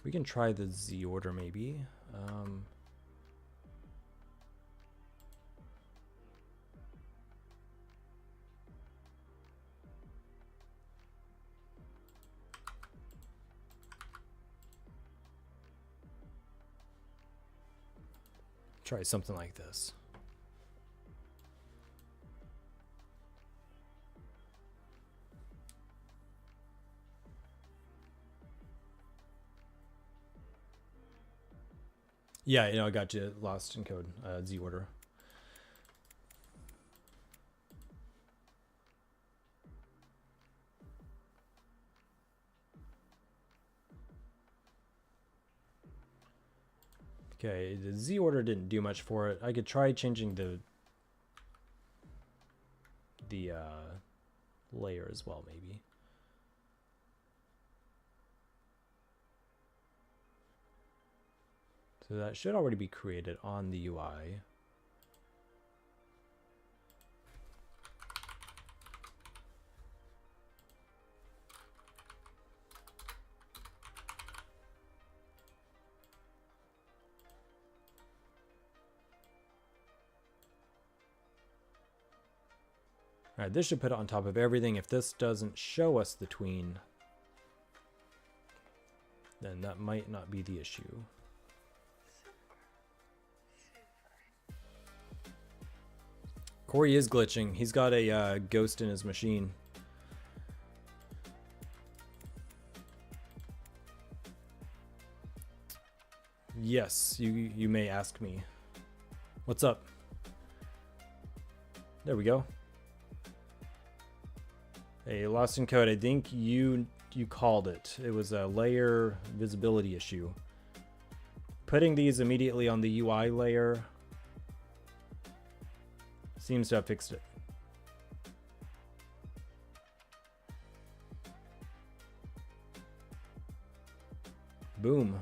We can try the Z order maybe. Try something like this. Yeah, I got you lost in code. Z order. Okay, the Z order didn't do much for it. I could try changing the layer as well, maybe. So that should already be created on the UI. All right, this should put it on top of everything. If this doesn't show us the tween, then that might not be the issue. Corey is glitching. He's got a ghost in his machine. Yes, you may ask me. What's up? There we go. Hey, Lost in Code, I think you called it. It was a layer visibility issue. Putting these immediately on the UI layer Seems to have fixed it. Boom.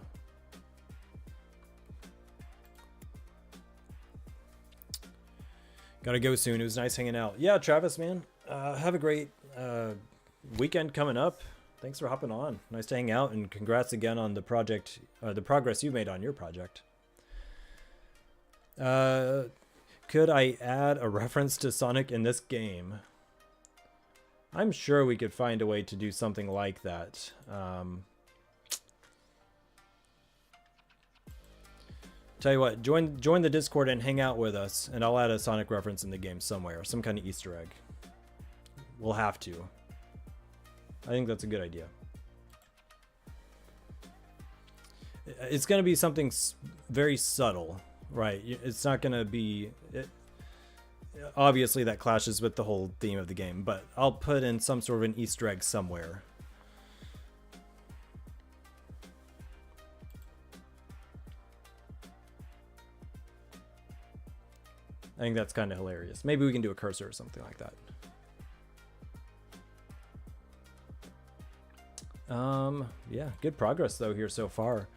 Gotta go soon. It was nice hanging out. Yeah, Travis, man. Have a great weekend coming up. Thanks for hopping on. Nice to hang out, and congrats again on the project, the progress you made on your project. Could I add a reference to Sonic in this game? I'm sure we could find a way to do something like that. Tell you what, join the Discord and hang out with us, and I'll add a Sonic reference in the game somewhere, some kind of Easter egg. We'll have to. I think that's a good idea. It's going to be something very subtle, right? It's not going to be... obviously, that clashes with the whole theme of the game, but I'll put in some sort of an Easter egg somewhere. I think that's kind of hilarious. Maybe we can do a cursor or something like that. Yeah, good progress though here so far.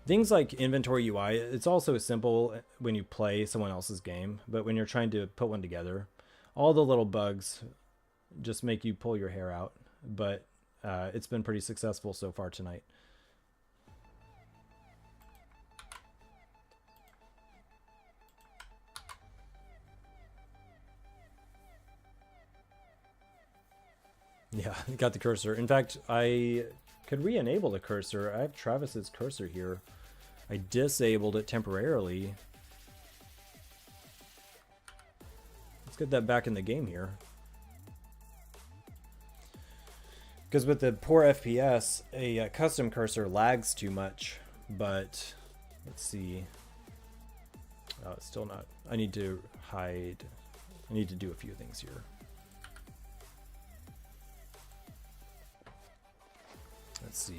Things like inventory UI, it's also simple when you play someone else's game, but when you're trying to put one together, all the little bugs just make you pull your hair out. But it's been pretty successful so far tonight. Yeah, got the cursor. In fact, I could re-enable the cursor. I have Travis's cursor here. I disabled it temporarily. Let's get that back in the game here. Because with the poor FPS, a custom cursor lags too much. But let's see. Oh, it's still not. I need to hide. I need to do a few things here. Let's see.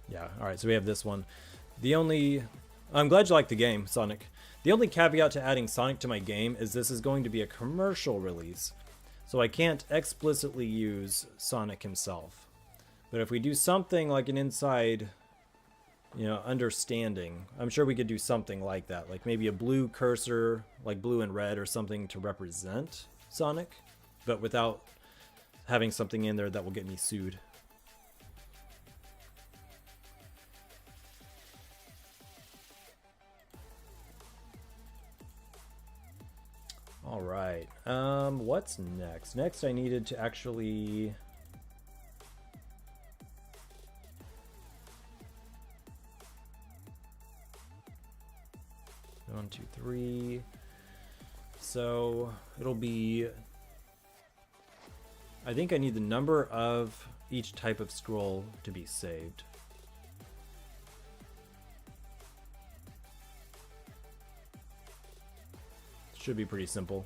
Yeah, alright, so we have this one. I'm glad you like the game, Sonic. The only caveat to adding Sonic to my game is this is going to be a commercial release, so I can't explicitly use Sonic himself. But if we do something like an inside, understanding, I'm sure we could do something like that. Like maybe a blue cursor, like blue and red or something to represent Sonic, but without having something in there that will get me sued. All right, what's next? Next I needed to actually... One, two, three. So it'll be... I think I need the number of each type of scroll to be saved. Should be pretty simple.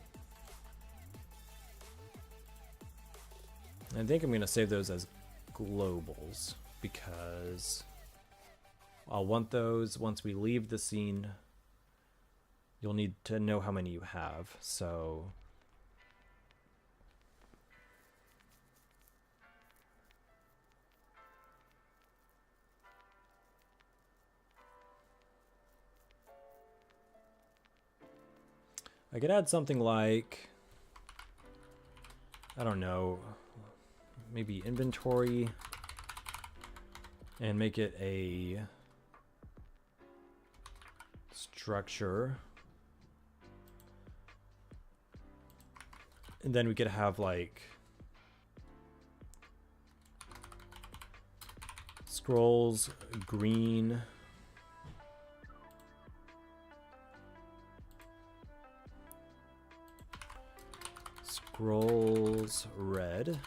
I think I'm going to save those as globals because I'll want those once we leave the scene. You'll need to know how many you have, so... I could add something like, I don't know, maybe inventory, and make it a structure. And then we could have like scrolls green, scrolls red,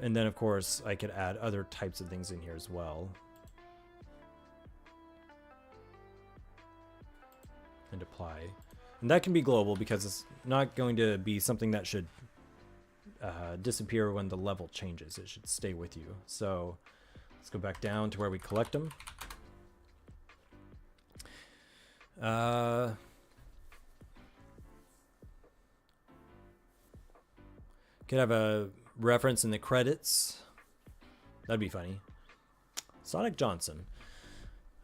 and then of course I could add other types of things in here as well. and apply. And that can be global because it's not going to be something that should disappear when the level changes. It should stay with you. So let's go back down to where we collect them. Could have a reference in the credits. That'd be funny. Sonic Johnson.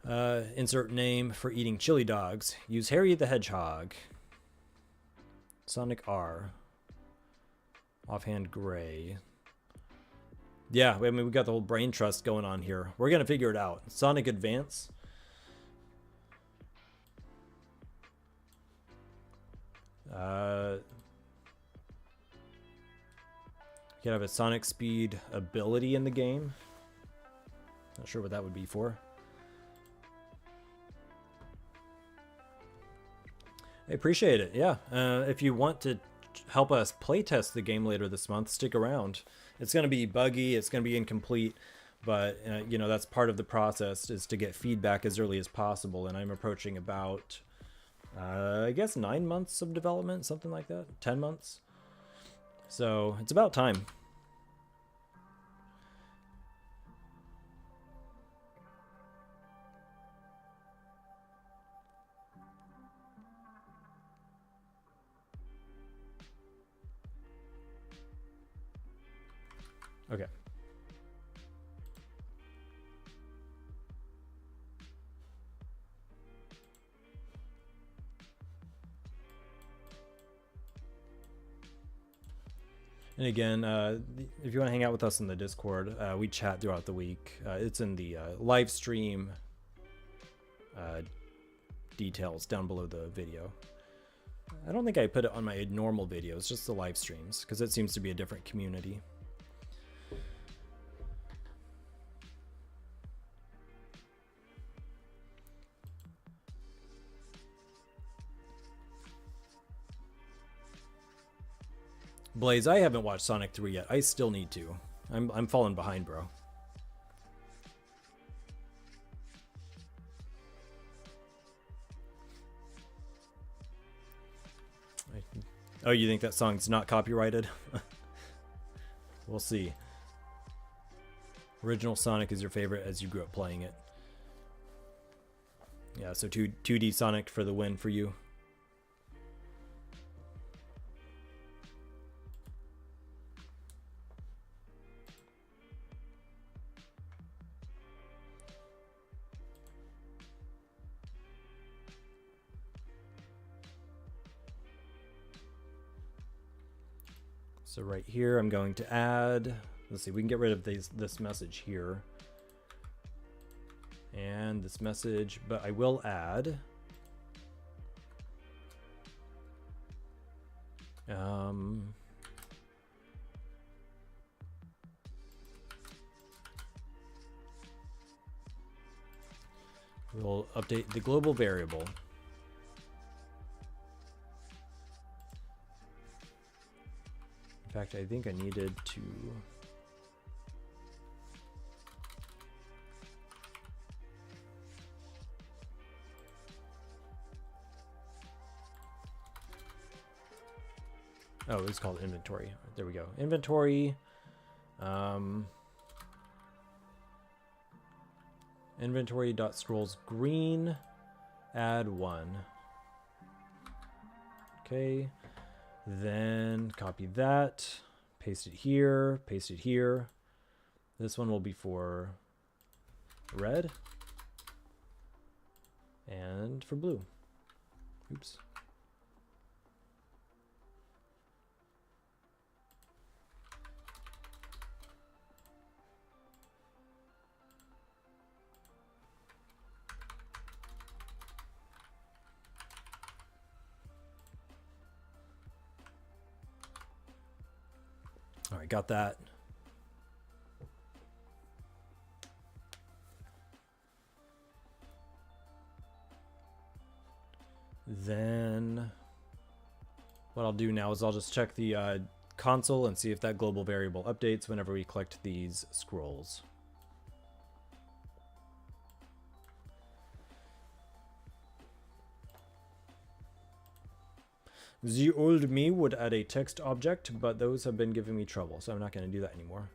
Insert name for eating chili dogs. Use Harry the Hedgehog. Sonic R. Offhand Gray. Yeah, I mean, we got the whole brain trust going on here. We're going to figure it out. Sonic Advance. You could have a Sonic Speed ability in the game. Not sure what that would be for. I appreciate it. Yeah. If you want to help us playtest the game later this month, stick around. It's going to be buggy. It's going to be incomplete. But, you know, that's part of the process, is to get feedback as early as possible. And I'm approaching about, I guess, 9 months of development, something like that. 10 months. So it's about time. Okay. And again, if you want to hang out with us in the Discord, we chat throughout the week. It's in the live stream details down below the video. I don't think I put it on my normal videos, just the live streams, because it seems to be a different community. Blaze, I haven't watched Sonic 3 yet. I still need to. I'm falling behind, bro. Oh, you think that song's not copyrighted? We'll see. Original Sonic is your favorite as you grew up playing it. Yeah, so 2D Sonic for the win for you. So right here, I'm going to add, let's see, we can get rid of this message here. And this message, but I will add. We'll update the global variable. In fact, I think I needed to oh, it's called inventory. There we go. Inventory. Inventory.scrolls green. Add 1. Okay. Then copy that, paste it here, paste it here. This one will be for red and for blue. Oops. All right, got that. Then what I'll do now is I'll just check the console and see if that global variable updates whenever we collect these scrolls. The old me would add a text object, but those have been giving me trouble, so I'm not going to do that anymore.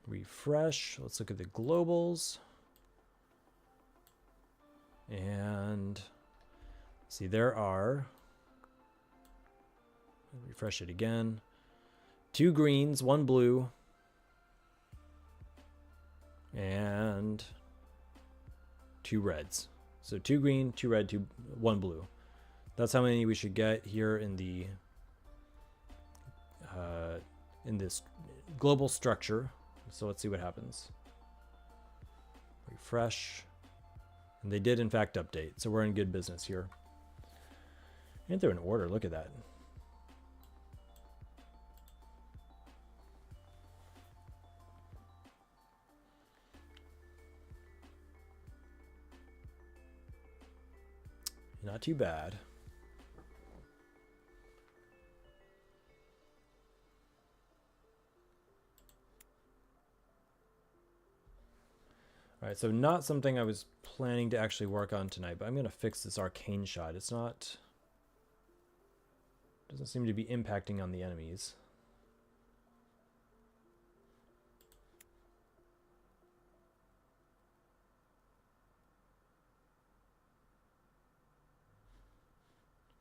Refresh. Let's look at the globals. And see, there are, refresh it again, 2 greens, 1 blue, and 2 reds. So 2 green, 2 red, 1 blue. That's how many we should get here in the in this global structure. So let's see what happens. Refresh. And they did in fact update, so we're in good business here. And they're in order, look at that. Not too bad. All right, so not something I was planning to actually work on tonight, but I'm going to fix this arcane shot. It's not, doesn't seem to be impacting on the enemies.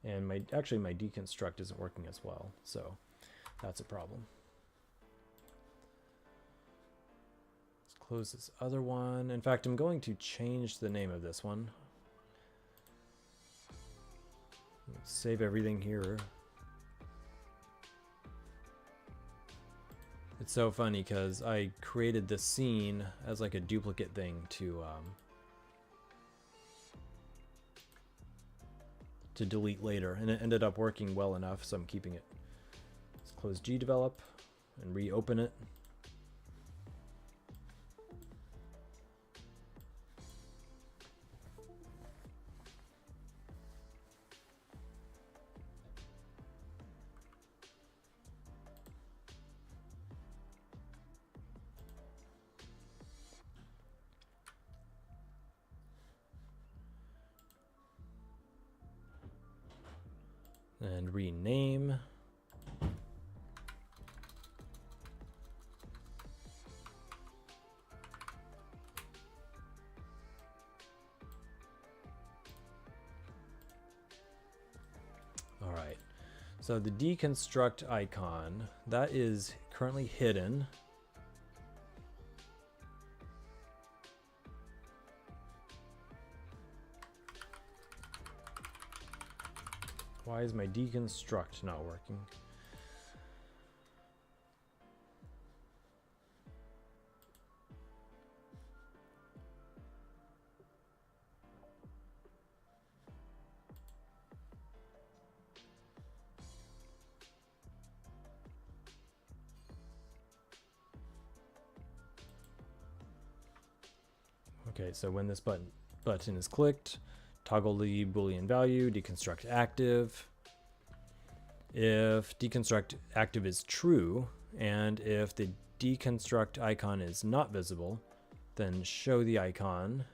And my deconstruct isn't working as well, so that's a problem. Close this other one. In fact, I'm going to change the name of this one. Let's save everything here. It's so funny because I created this scene as like a duplicate thing to delete later, and it ended up working well enough, so I'm keeping it. Let's close gdevelop and reopen it. And rename. All right, so the deconstruct icon, that is currently hidden. Why is my deconstruct not working? Okay, so when this button is clicked, toggle the Boolean value, deconstruct active. If deconstruct active is true, and if the deconstruct icon is not visible, then show the icon.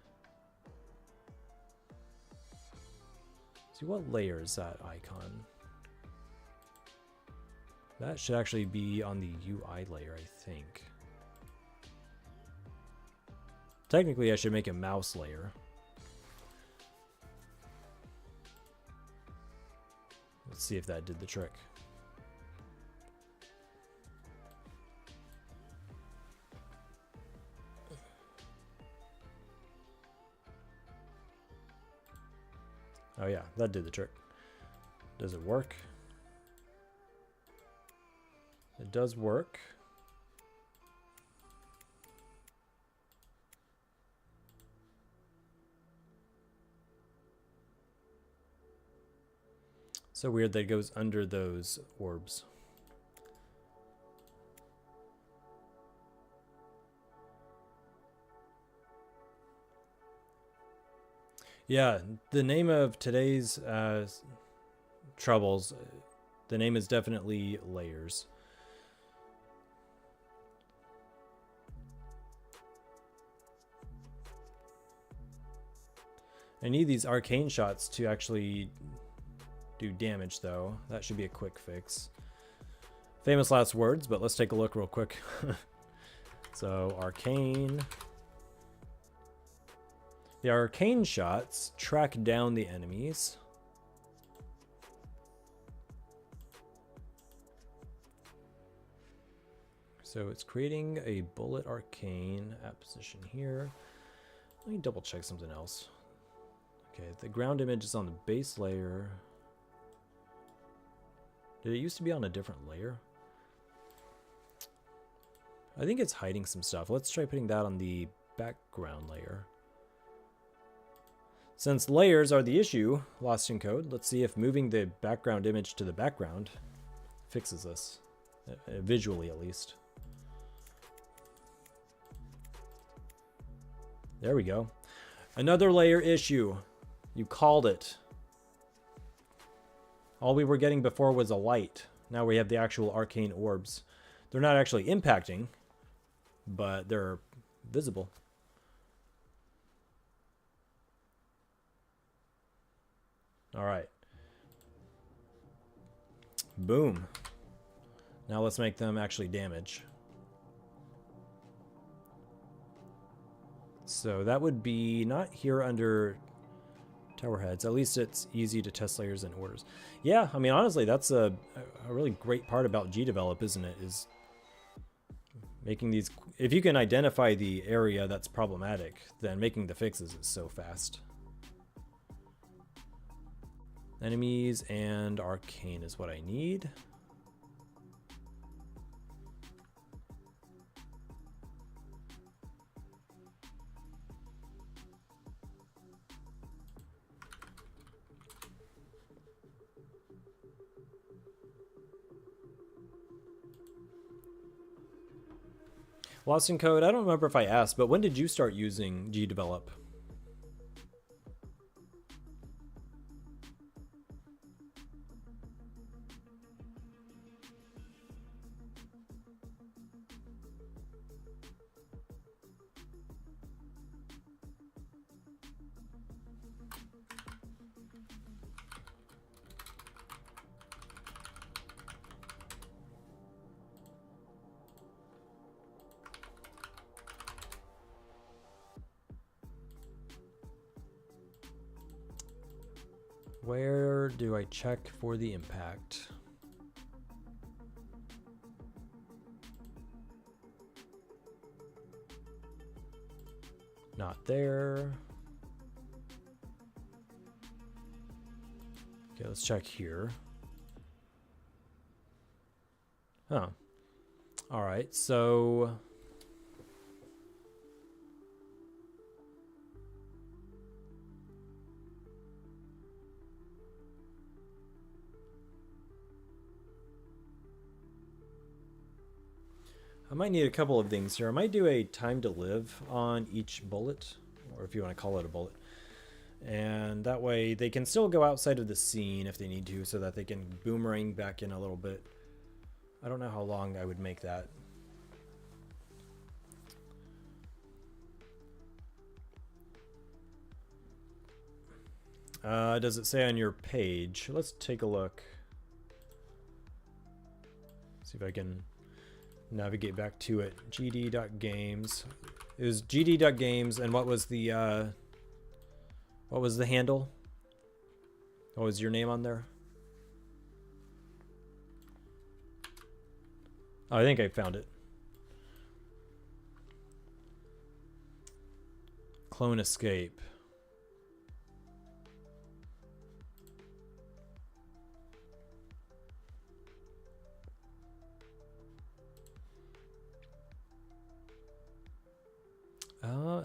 See, what layer is that icon? That should actually be on the UI layer, I think. Technically, I should make a mouse layer. Let's see if that did the trick. Oh yeah, that did the trick. Does it work? It does work. So weird that it goes under those orbs. Yeah, the name of today's troubles, the name is definitely layers. I need these arcane shots to actually do damage, though. That should be a quick fix. Famous last words, but let's take a look real quick. So, arcane. The arcane shots track down the enemies. So it's creating a bullet arcane at position here. Let me double check something else. Okay, the ground image is on the base layer. Did it used to be on a different layer? I think it's hiding some stuff. Let's try putting that on the background layer. Since layers are the issue, lost in code, let's see if moving the background image to the background fixes this, visually at least. There we go. Another layer issue. You called it. All we were getting before was a light. Now we have the actual arcane orbs. They're not actually impacting, but they're visible. All right. Boom. Now let's make them actually damage. So that would be not here under tower heads. At least it's easy to test layers and orders. Yeah, I mean, honestly, that's a really great part about gdevelop, isn't it? Is making these... If you can identify the area that's problematic, then making the fixes is so fast. Enemies and arcane is what I need. Lost in code, I don't remember if I asked, but when did you start using gdevelop? Where do I check for the impact? Not there. Okay, let's check here. Huh. All right, so... I might need a couple of things here. I might do a time to live on each bullet, or if you want to call it a bullet. And that way they can still go outside of the scene if they need to, so that they can boomerang back in a little bit. I don't know how long I would make that. Does it say on your page? Let's take a look. See if I can navigate back to it. gd.games. It was gd.games, and what was the handle? What was your name on there? Oh, I think I found it. Clone escape.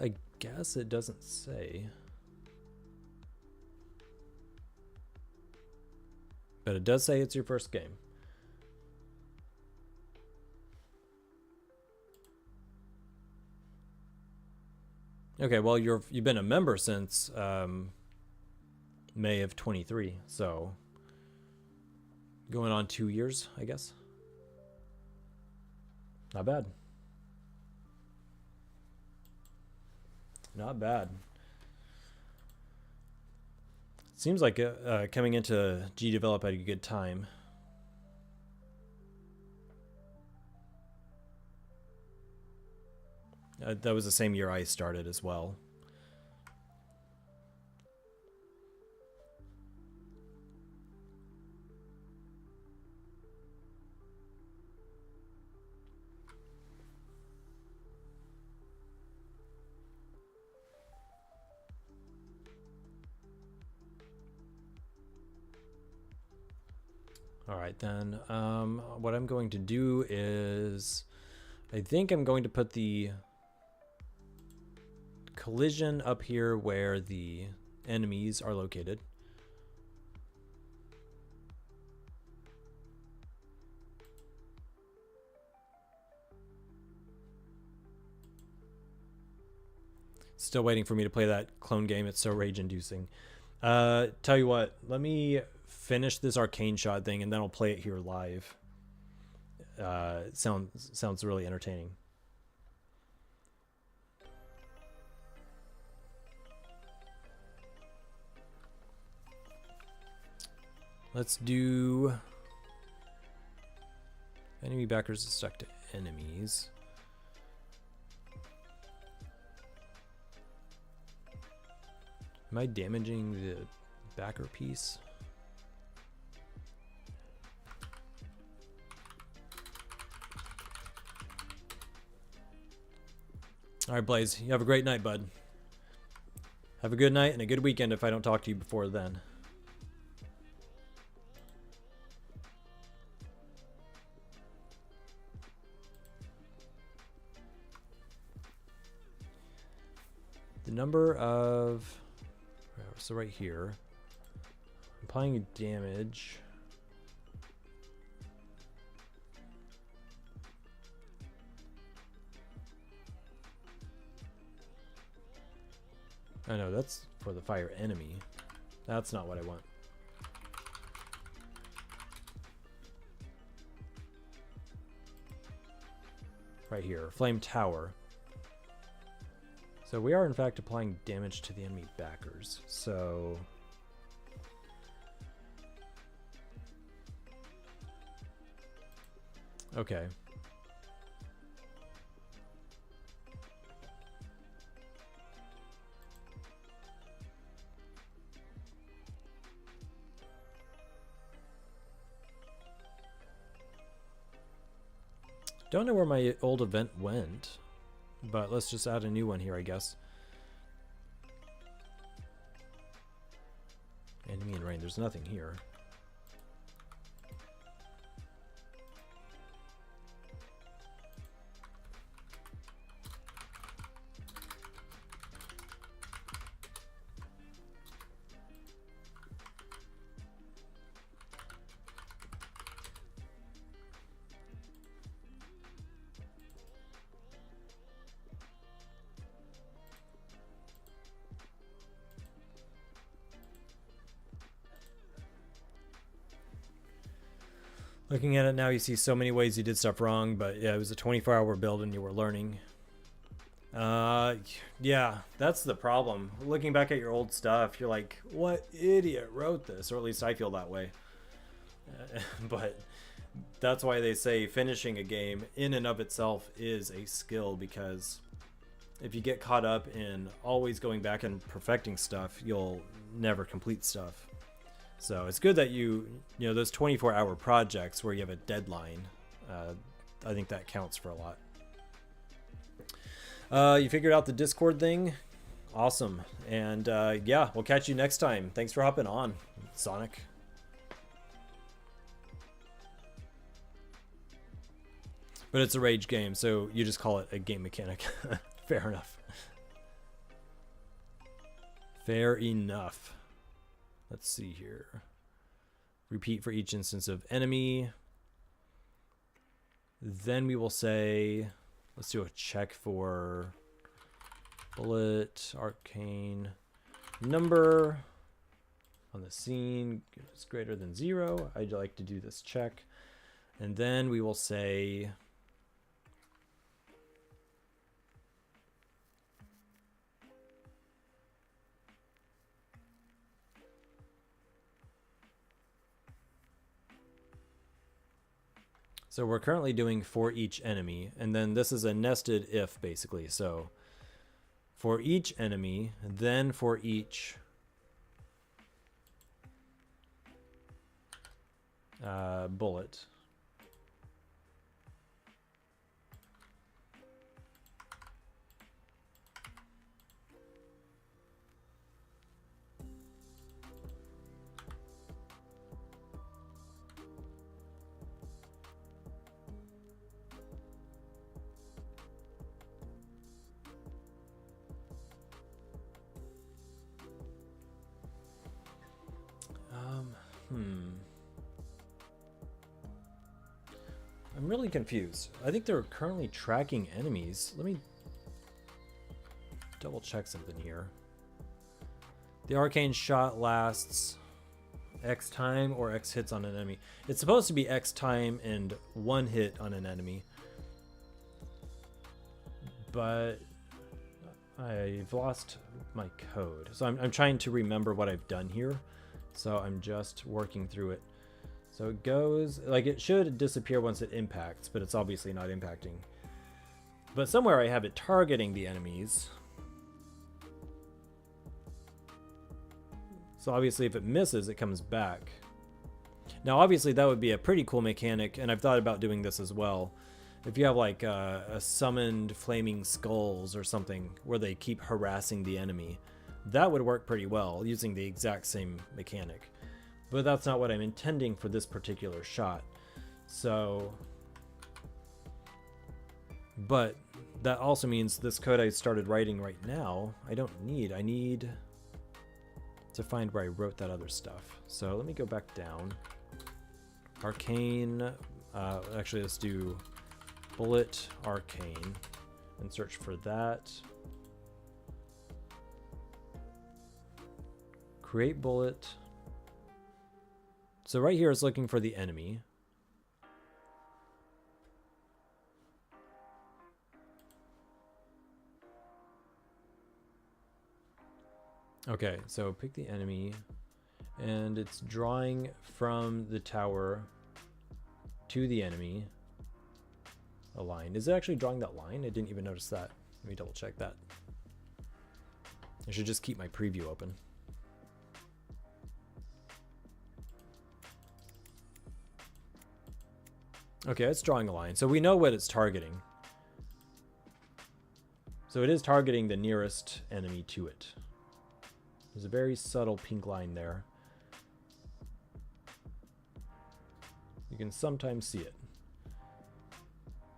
I guess it doesn't say. But it does say it's your first game. Okay, well you've been a member since May of 23, so going on 2 years, I guess. Not bad. Not bad. Seems like coming into gdevelop at a good time. That was the same year I started as well. All right, then what I'm going to do is I think I'm going to put the collision up here where the enemies are located. Still waiting for me to play that clone game. It's so rage-inducing. Tell you what, let me finish this arcane shot thing and then I'll play it here live. Sounds really entertaining. Let's do enemy backers is stuck to enemies. Am I damaging the backer piece? All right, Blaze, you have a great night, bud. Have a good night and a good weekend if I don't talk to you before then. The number of... So right here, applying damage. I know that's for the fire enemy. That's not what I want. Right here, flame tower. So we are in fact applying damage to the enemy backers. So okay. Don't know where my old event went. But let's just add a new one here, I guess. Enemy and rain. There's nothing here. Looking at it now, you see so many ways you did stuff wrong, but yeah, it was a 24-hour build and you were learning. Yeah, that's the problem. Looking back at your old stuff, you're like, what idiot wrote this? Or at least I feel that way. But that's why they say finishing a game in and of itself is a skill, because if you get caught up in always going back and perfecting stuff, you'll never complete stuff. So it's good that you know, those 24-hour projects where you have a deadline, I think that counts for a lot. You figured out the Discord thing? Awesome. And yeah, we'll catch you next time. Thanks for hopping on, Sonic. But it's a rage game, so you just call it a game mechanic. Fair enough. Fair enough. Let's see here. Repeat for each instance of enemy. Then we will say, let's do a check for bullet, arcane, number on the scene is greater than 0. I'd like to do this check. And then we will say, So we're currently doing for each enemy, and then this is a nested if basically. So for each enemy, then for each bullet. I'm really confused. I think they're currently tracking enemies. Let me double check something here. The arcane shot lasts X time or X hits on an enemy. It's supposed to be X time and 1 hit on an enemy. But I've lost my code. So I'm trying to remember what I've done here. So I'm just working through it. So it goes, like it should disappear once it impacts, but it's obviously not impacting. But somewhere I have it targeting the enemies. So obviously if it misses, it comes back. Now obviously that would be a pretty cool mechanic, and I've thought about doing this as well. If you have like a summoned flaming skulls or something where they keep harassing the enemy, that would work pretty well using the exact same mechanic. But that's not what I'm intending for this particular shot. So, but that also means this code I started writing right now, I need to find where I wrote that other stuff. So let me go back down. Arcane, actually let's do bullet arcane and search for that. Create bullet. So right here is looking for the enemy. Okay, so pick the enemy, and it's drawing from the tower to the enemy a line. Is it actually drawing that line? I didn't even notice that. Let me double check that. I should just keep my preview open. Okay, it's drawing a line. So we know what it's targeting. So it is targeting the nearest enemy to it. There's a very subtle pink line there. You can sometimes see it.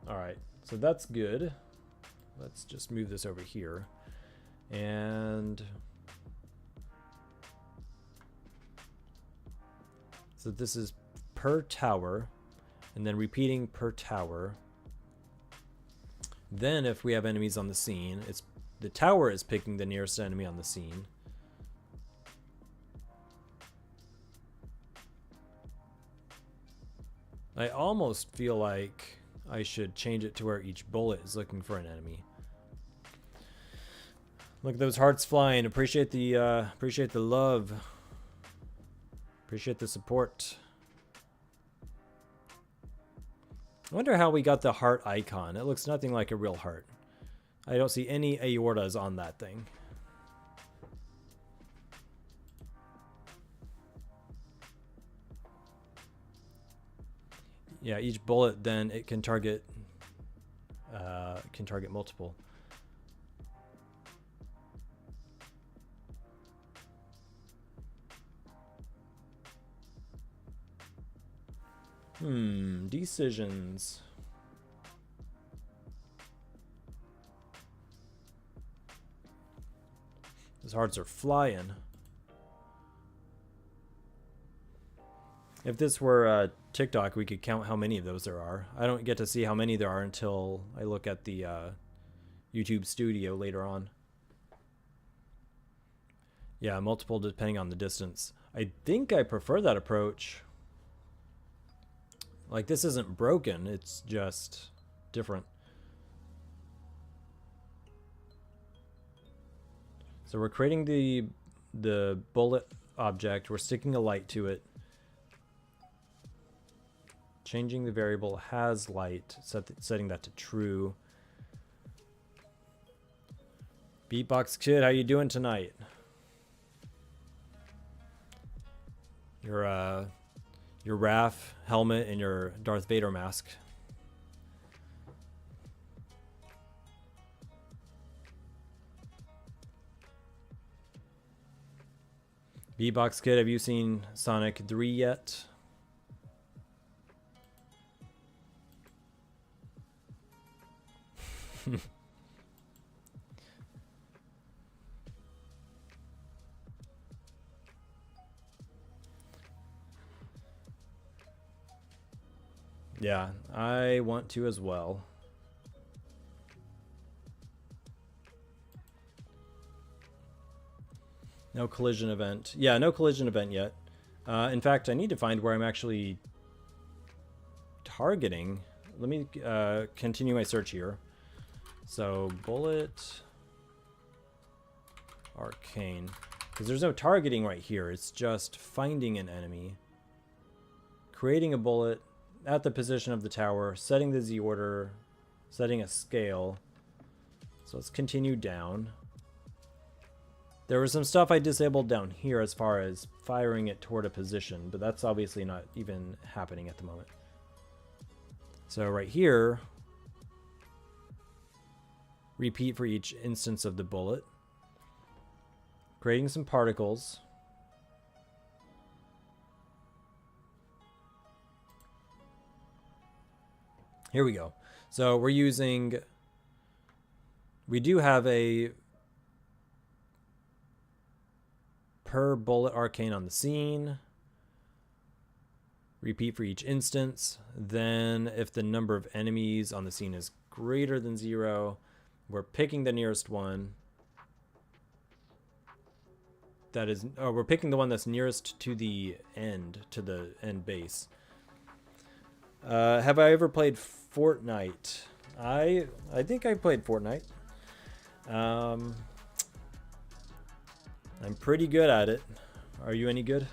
All right, so that's good. Let's just move this over here. And so this is per tower, and then repeating per tower. Then if we have enemies on the scene, it's the tower is picking the nearest enemy on the scene. I almost feel like I should change it to where each bullet is looking for an enemy. Look at those hearts flying. Appreciate the love. Appreciate the support. I wonder how we got the heart icon. It looks nothing like a real heart. I don't see any aortas on that thing. Yeah, each bullet then it can target multiple. Decisions. Those hearts are flying. If this were TikTok, we could count how many of those there are. I don't get to see how many there are until I look at the YouTube Studio later on. Yeah, multiple depending on the distance. I think I prefer that approach. Like, this isn't broken, it's just different. So we're creating the bullet object, we're sticking a light to it. Changing the variable has light, setting that to true. Beatbox Kid, how you doing tonight? Your Raph helmet and your Darth Vader mask. Beatbox Kid, have you seen Sonic 3 yet? Yeah, I want to as well. No collision event. Yeah, no collision event yet. In fact, I need to find where I'm actually targeting. Let me continue my search here. So, bullet, arcane. Because there's no targeting right here. It's just finding an enemy, creating a bullet at the position of the tower, setting the Z order, setting a scale. So let's continue down. There was some stuff I disabled down here as far as firing it toward a position, but that's obviously not even happening at the moment. So right here, repeat for each instance of the bullet. Creating some particles. Here we go. So we're using, we do have a per bullet arcane on the scene. Repeat for each instance. Then if the number of enemies on the scene is greater than 0, we're picking the nearest one. That is, oh, we're picking the one that's nearest to the end base. Have I ever played Fortnite? I think I played Fortnite. I'm pretty good at it. Are you any good?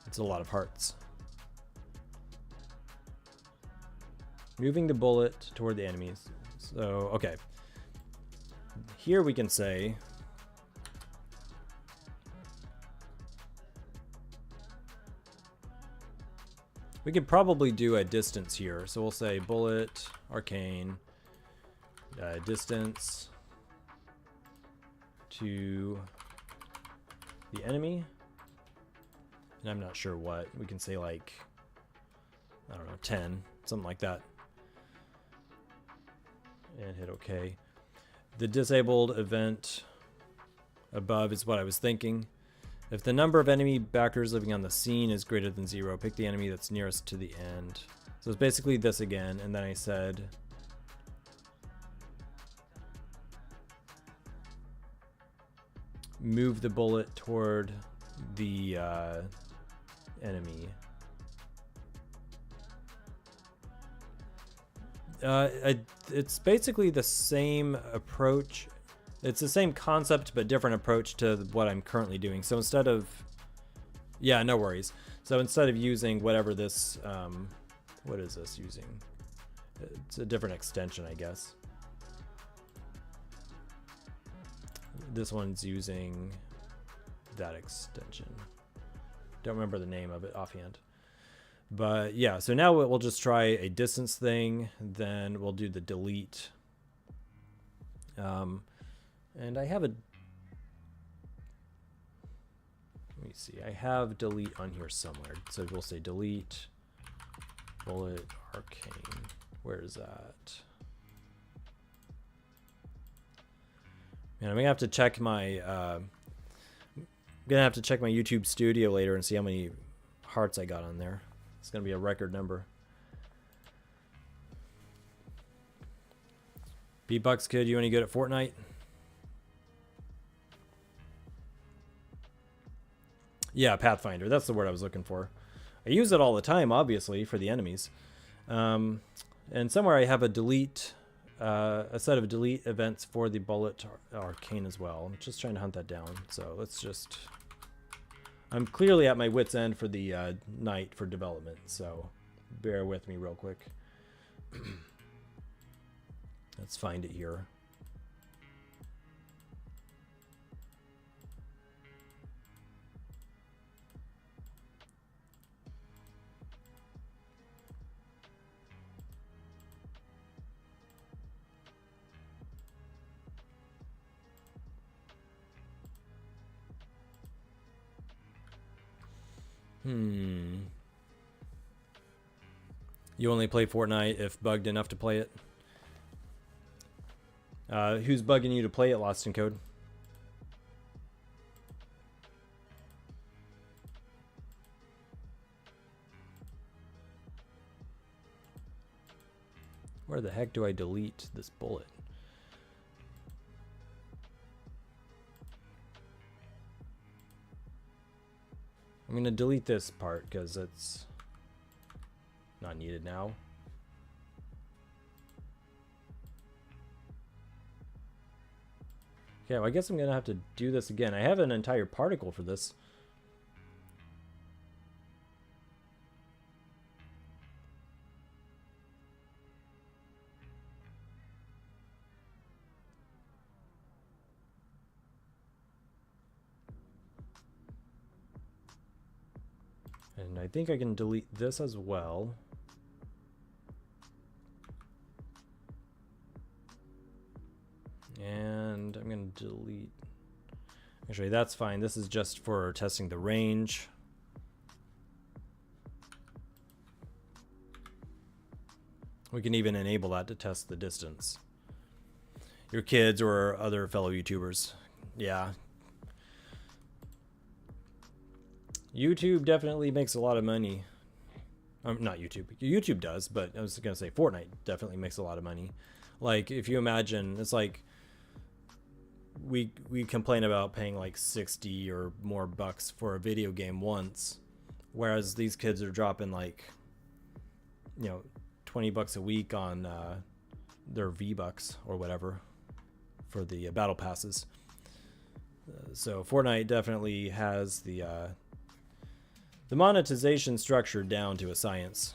It's a lot of hearts. Moving the bullet toward the enemies. So, okay. Here we can say we could probably do a distance here. So we'll say bullet, arcane, distance to the enemy. And I'm not sure what. We can say like, I don't know, 10, something like that. And hit OK. The disabled event above is what I was thinking. If the number of enemy backers living on the scene is greater than 0, pick the enemy that's nearest to the end. So it's basically this again, and then I said move the bullet toward the enemy. It's basically the same approach. It's the same concept, but different approach to what I'm currently doing. So instead of, yeah, no worries. So instead of using whatever this, what is this using? It's a different extension, I guess. This one's using that extension. Don't remember the name of it offhand. But yeah, so now we'll just try a distance thing, then we'll do the delete. And I have a, let me see, I have delete on here somewhere. So we'll say delete, bullet, arcane. Where is that? Man, I'm gonna have to check my, YouTube Studio later and see how many hearts I got on there. It's going to be a record number. Beatbox Kid, you any good at Fortnite? Yeah, Pathfinder. That's the word I was looking for. I use it all the time, obviously, for the enemies. And somewhere I have a delete a set of delete events for the bullet arcane as well. I'm just trying to hunt that down. So let's just... I'm clearly at my wit's end for the night for development, so bear with me real quick. Let's find it here. You only play Fortnite if bugged enough to play it? Who's bugging you to play it, Lost in Code? Where the heck do I delete this bullet? I'm going to delete this part because it's not needed now. Okay, well, I guess I'm going to have to do this again. I have an entire particle for this. And I think I can delete this as well. And I'm going to delete... Actually, that's fine. This is just for testing the range. We can even enable that to test the distance. Your kids or other fellow YouTubers. Yeah. YouTube definitely makes a lot of money. Not YouTube. YouTube does, but I was going to say Fortnite definitely makes a lot of money. Like, if you imagine, it's like we complain about paying like 60 or more bucks for a video game once, whereas these kids are dropping like, you know, 20 bucks a week on their V-Bucks or whatever for the battle passes. So Fortnite definitely has the monetization structure down to a science.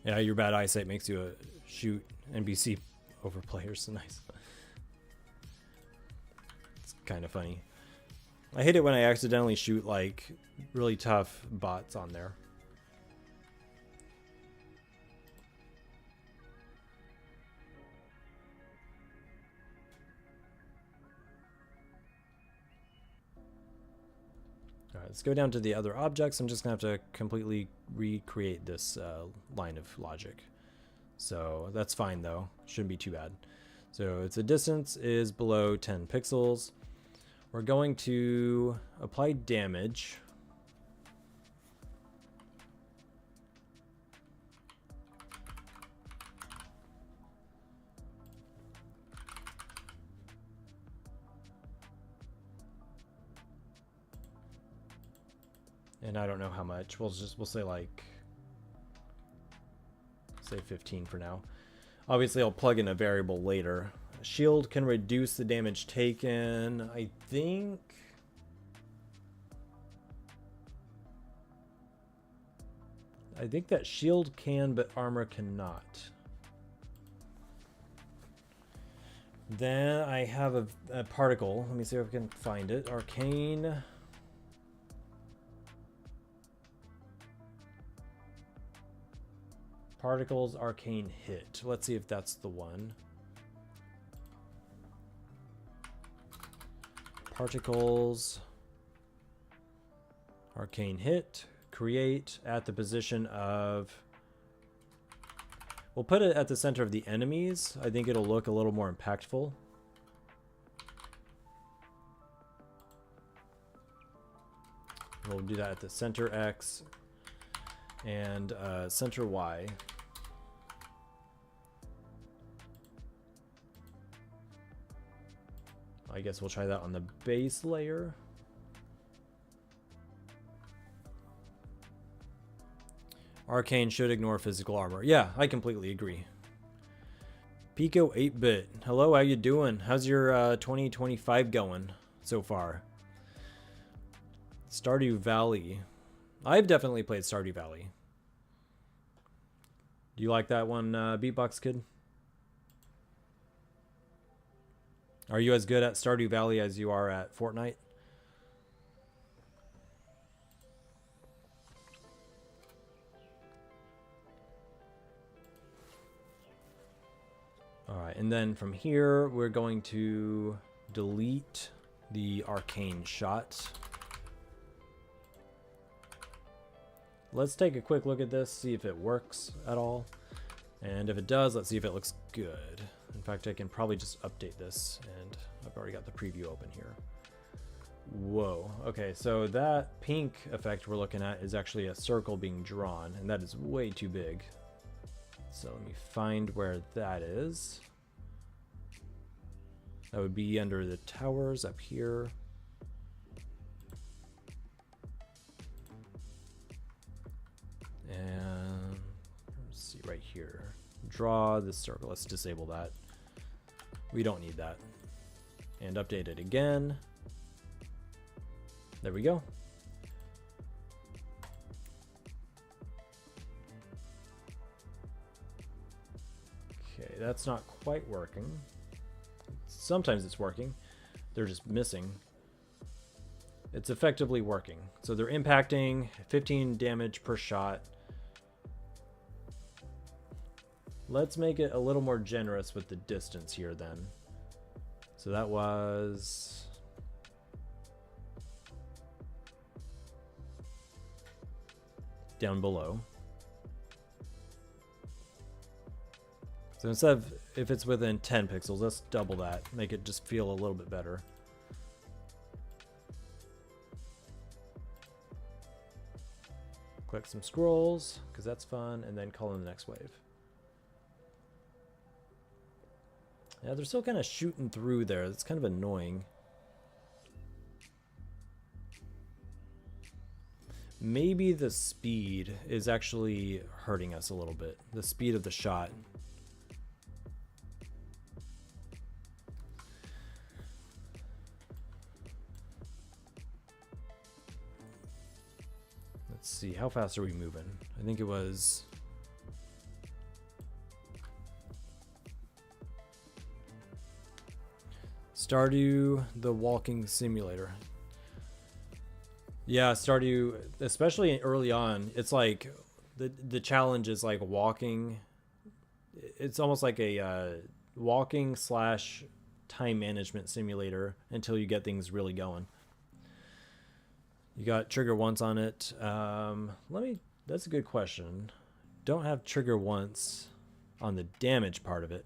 Yeah, your bad eyesight makes you shoot NBC over players. Nice. It's kind of funny. I hate it when I accidentally shoot like really tough bots on there. Alright, let's go down to the other objects. I'm just going to have to completely recreate this line of logic. So that's fine though. Shouldn't be too bad. So its distance is below 10 pixels. We're going to apply damage. And I don't know how much. We'll say like, say 15 for now. Obviously I'll plug in a variable later. Shield can reduce the damage taken. I think that shield can, but armor cannot. Then I have a particle. Let me see if I can find it. Arcane. Particles, arcane hit. Let's see if that's the one. Particles, arcane hit, create at the position of... We'll put it at the center of the enemies. I think it'll look a little more impactful. We'll do that at the center X and center Y. I guess we'll try that on the base layer. Arcane should ignore physical armor. Yeah, I completely agree. Pico 8-bit. Hello, how you doing? How's your 2025 going so far? Stardew Valley. I've definitely played Stardew Valley. Do you like that one, Beatbox Kid? Are you as good at Stardew Valley as you are at Fortnite? Alright, and then from here, we're going to delete the arcane shot. Let's take a quick look at this, see if it works at all. And if it does, let's see if it looks good. In fact, I can probably just update this, and I've already got the preview open here. Whoa. Okay, so that pink effect we're looking at is actually a circle being drawn, and that is way too big. So let me find where that is. That would be under the towers up here. And let's see right here. Draw this circle. Let's disable that. We don't need that. And update it again. There we go. Okay, that's not quite working. Sometimes it's working. They're just missing. It's effectively working. So they're impacting 15 damage per shot. Let's make it a little more generous with the distance here then. So that was... down below. So instead of, if it's within 10 pixels, let's double that. Make it just feel a little bit better. Click some scrolls, because that's fun, and then call in the next wave. Yeah, they're still kind of shooting through there. It's kind of annoying. Maybe the speed is actually hurting us a little bit. The speed of the shot. Let's see, how fast are we moving? I think it was... Stardew, the walking simulator. Yeah, Stardew, especially early on, it's like the challenge is like walking. It's almost like a walking slash time management simulator until you get things really going. You got trigger once on it. That's a good question. Don't have trigger once on the damage part of it.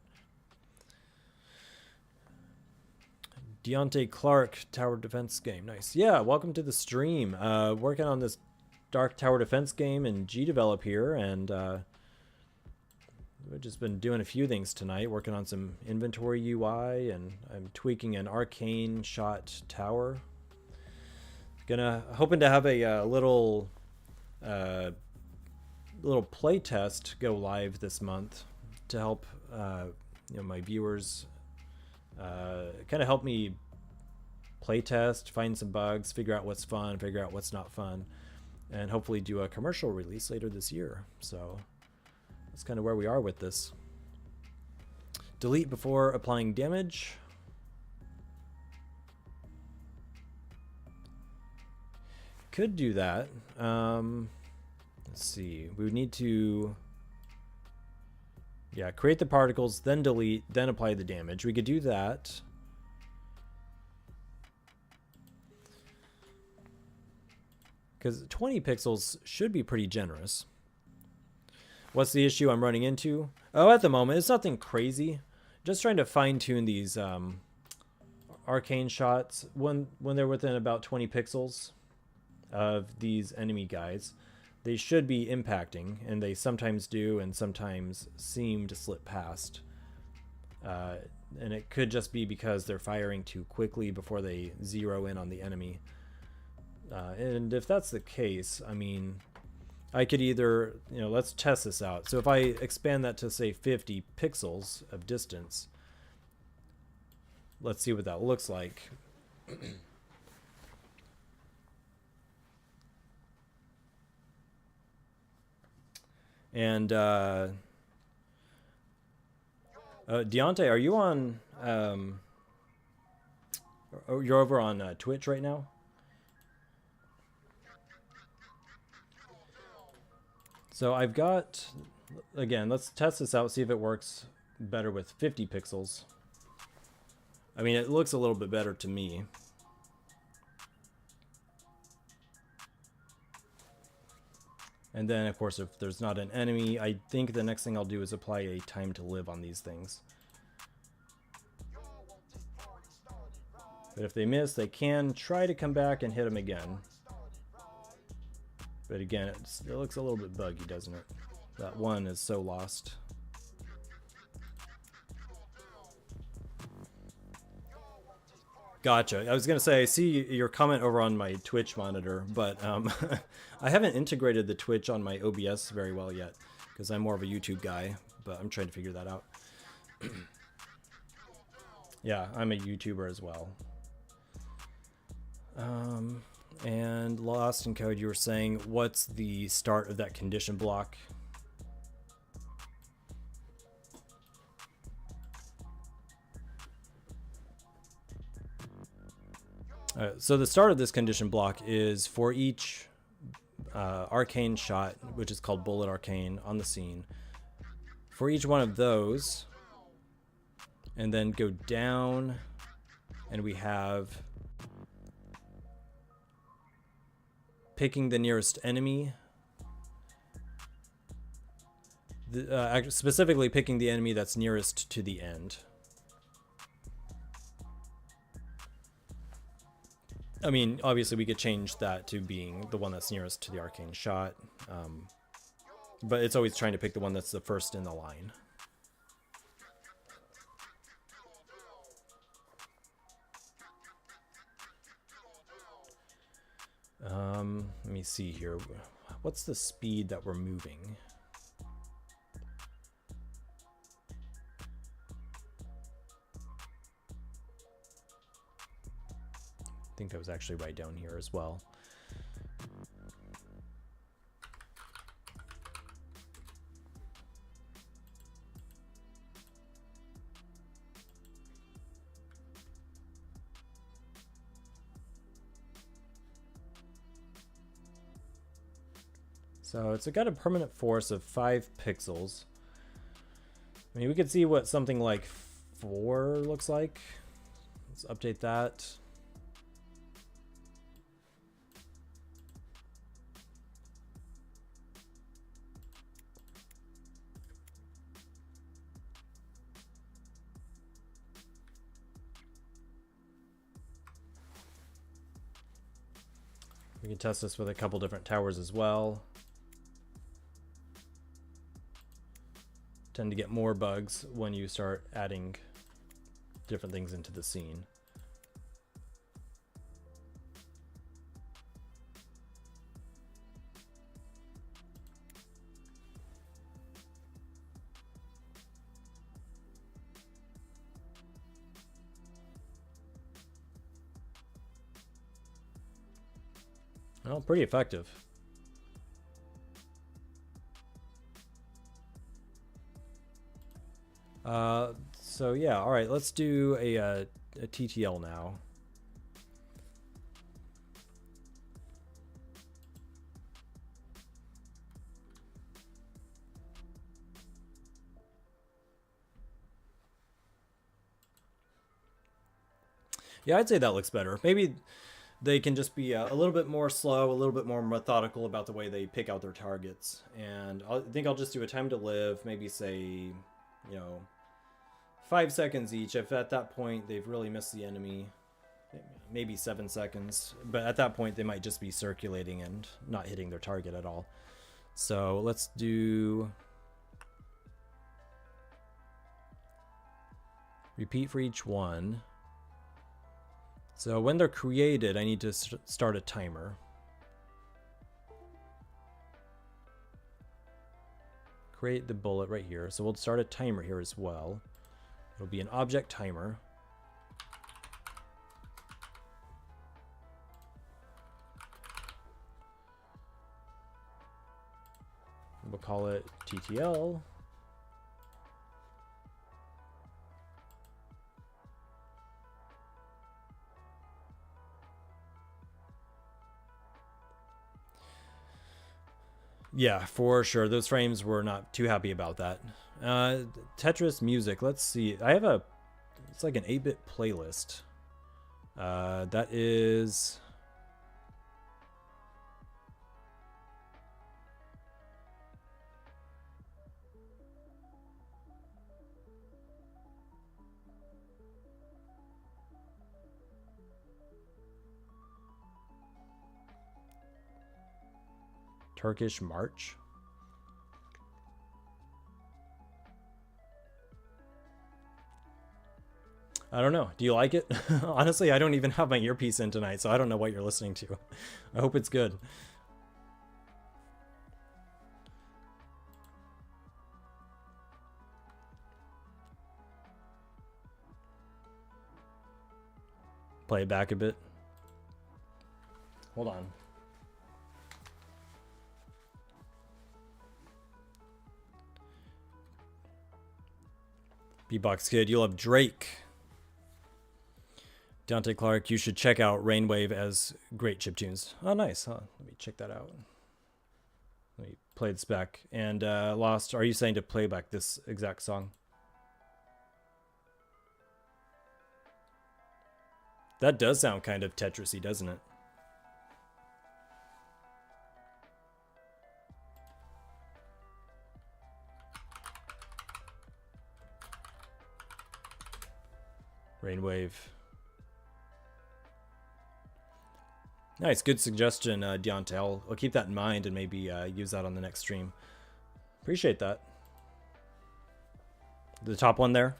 Deontay Clark, Tower Defense game. Nice. Yeah, welcome to the stream. Working on this Dark Tower Defense game in gdevelop here, and we've just been doing a few things tonight, working on some inventory UI, and I'm tweaking an arcane shot tower. Hoping to have a little play test go live this month to help my viewers kind of help me play test, find some bugs, figure out what's fun, figure out what's not fun, and hopefully do a commercial release later this year. So that's kind of where we are with this. Delete before applying damage. Could do that. Let's see. We would need to... yeah, create the particles, then delete, then apply the damage. We could do that. Because 20 pixels should be pretty generous. What's the issue I'm running into? Oh, at the moment, it's nothing crazy. Just trying to fine-tune these arcane shots when they're within about 20 pixels of these enemy guys. They should be impacting, and they sometimes do and sometimes seem to slip past. And it could just be because they're firing too quickly before they zero in on the enemy. And if that's the case, I mean, I could either, let's test this out. So if I expand that to say 50 pixels of distance, let's see what that looks like. And Deontay, are you on? You're over on Twitch right now? So I've got, again, let's test this out, see if it works better with 50 pixels. I mean, it looks a little bit better to me. And then, of course, if there's not an enemy, I think the next thing I'll do is apply a time to live on these things. But if they miss, they can try to come back and hit them again. But again, it looks a little bit buggy, doesn't it? That one is so lost. Gotcha. I was going to say, I see your comment over on my Twitch monitor, but I haven't integrated the Twitch on my OBS very well yet, because I'm more of a YouTube guy, but I'm trying to figure that out. Yeah, I'm a YouTuber as well. And Lost in Code, you were saying, what's the start of that condition block? So the start of this condition block is for each arcane shot, which is called bullet arcane on the scene. For each one of those, and then go down, and we have picking the nearest enemy, specifically picking the enemy that's nearest to the end. I mean, obviously we could change that to being the one that's nearest to the arcane shot, but it's always trying to pick the one that's the first in the line. Let me see here. What's the speed that we're moving? I think that was actually right down here as well. So it's got a permanent force of 5 pixels. I mean, we could see what something like 4 looks like. Let's update that. We can test this with a couple different towers as well. Tend to get more bugs when you start adding different things into the scene. Well, pretty effective. So yeah, all right, let's do a TTL now. Yeah, I'd say that looks better. Maybe they can just be a little bit more slow, a little bit more methodical about the way they pick out their targets. And I think I'll just do a time to live, maybe say, 5 seconds each. If at that point they've really missed the enemy, maybe 7 seconds. But at that point they might just be circulating and not hitting their target at all. So let's do repeat for each one. So when they're created, I need to start a timer. create the bullet right here. So we'll start a timer here as well. It'll be an object timer. We'll call it TTL. Yeah, for sure. Those frames were not too happy about that. Tetris music. Let's see. I have it's like an 8-bit playlist. That is... Turkish March. I don't know. Do you like it? Honestly, I don't even have my earpiece in tonight, so I don't know what you're listening to. I hope it's good. Play it back a bit. Hold on. B-Box Kid, you love Drake. Dante Clark, you should check out Rainwave as great chiptunes. Oh, nice. Huh? Let me check that out. Let me play this back. And Lost, are you saying to play back this exact song? That does sound kind of Tetris-y, doesn't it? Rainwave. Nice, good suggestion, Deontay. I'll keep that in mind and maybe use that on the next stream. Appreciate that. The top one there.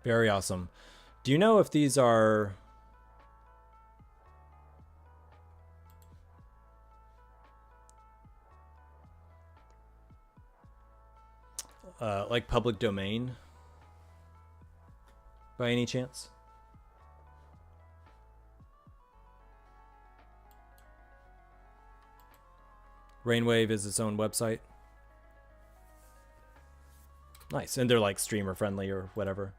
Very awesome. Do you know if these are... like public domain by any chance? Rainwave is its own website. Nice, and they're like streamer friendly or whatever.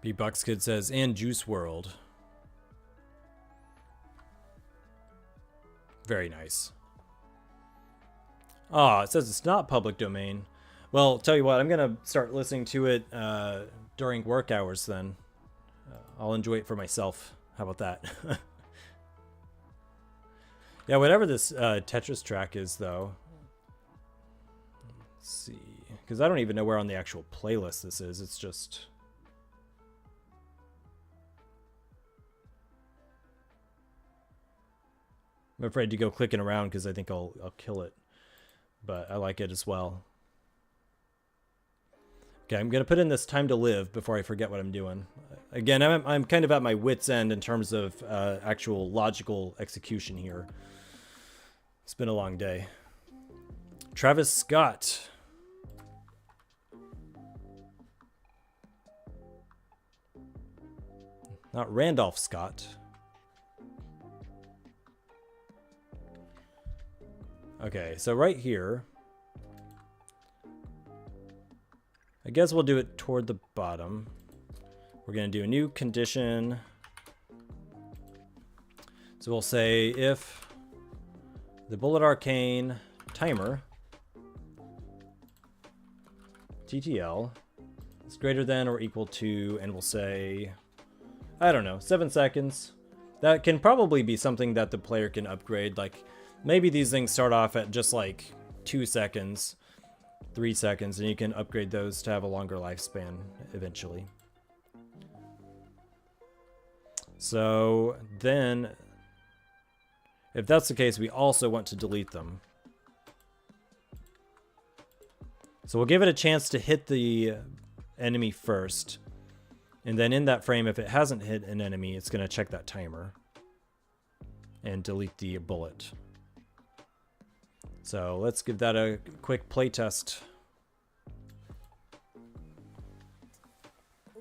B-Bucks Kid says, and Juice World. Very nice. Ah, it says it's not public domain. Well, tell you what, I'm going to start listening to it during work hours then. I'll enjoy it for myself. How about that? Yeah, whatever this Tetris track is, though. Let's see. Because I don't even know where on the actual playlist this is. It's just... I'm afraid to go clicking around because I think I'll kill it. But I like it as well. Okay, I'm going to put in this time to live before I forget what I'm doing. Again, I'm kind of at my wit's end in terms of actual logical execution here. It's been a long day. Travis Scott. Not Randolph Scott. Okay, so right here, I guess we'll do it toward the bottom. We're going to do a new condition. So we'll say if the Bullet Arcane timer, TTL, is greater than or equal to, and we'll say, I don't know, 7 seconds. That can probably be something that the player can upgrade. Like, maybe these things start off at just like 2 seconds, 3 seconds, and you can upgrade those to have a longer lifespan eventually. So then, if that's the case, we also want to delete them. So we'll give it a chance to hit the enemy first. And then in that frame, if it hasn't hit an enemy, it's going to check that timer and delete the bullet. So let's give that a quick playtest.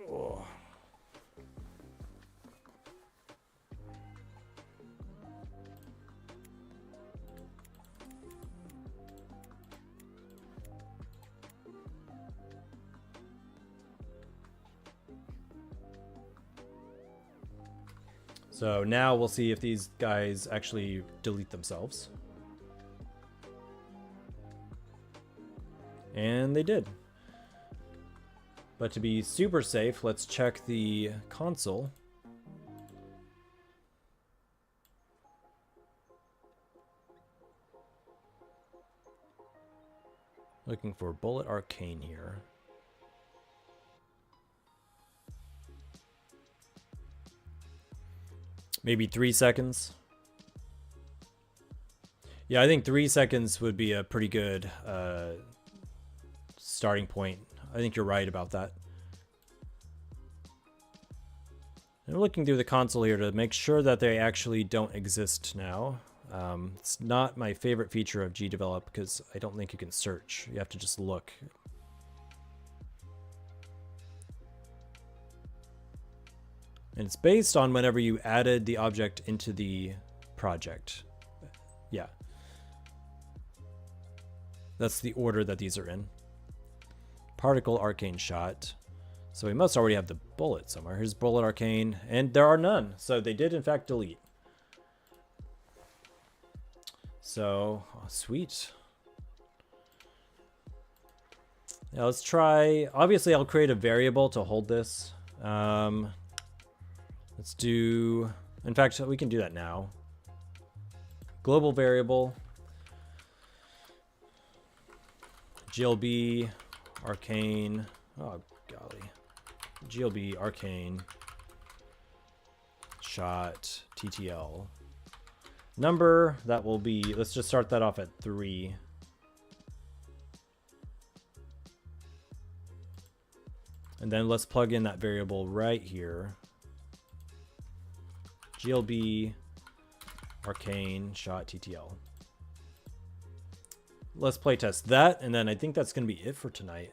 Oh. So now we'll see if these guys actually delete themselves. And they did. But to be super safe, let's check the console. Looking for Bullet Arcane here. Maybe 3 seconds. Yeah, I think 3 seconds would be a pretty good starting point. I think you're right about that. And we're looking through the console here to make sure that they actually don't exist now. It's not my favorite feature of gdevelop because I don't think you can search. You have to just look. And it's based on whenever you added the object into the project. Yeah. That's the order that these are in. Particle Arcane Shot. So we must already have the bullet somewhere. Here's Bullet Arcane, and there are none. So they did in fact delete. So, oh, sweet. Now let's try, obviously I'll create a variable to hold this. Let's do, in fact, we can do that now. Global variable. GLB Arcane. Oh, golly. GLB Arcane. Shot TTL. Number, that will be, let's just start that off at 3. And then let's plug in that variable right here. GLB Arcane Shot TTL. Let's play test that, and then I think that's going to be it for tonight.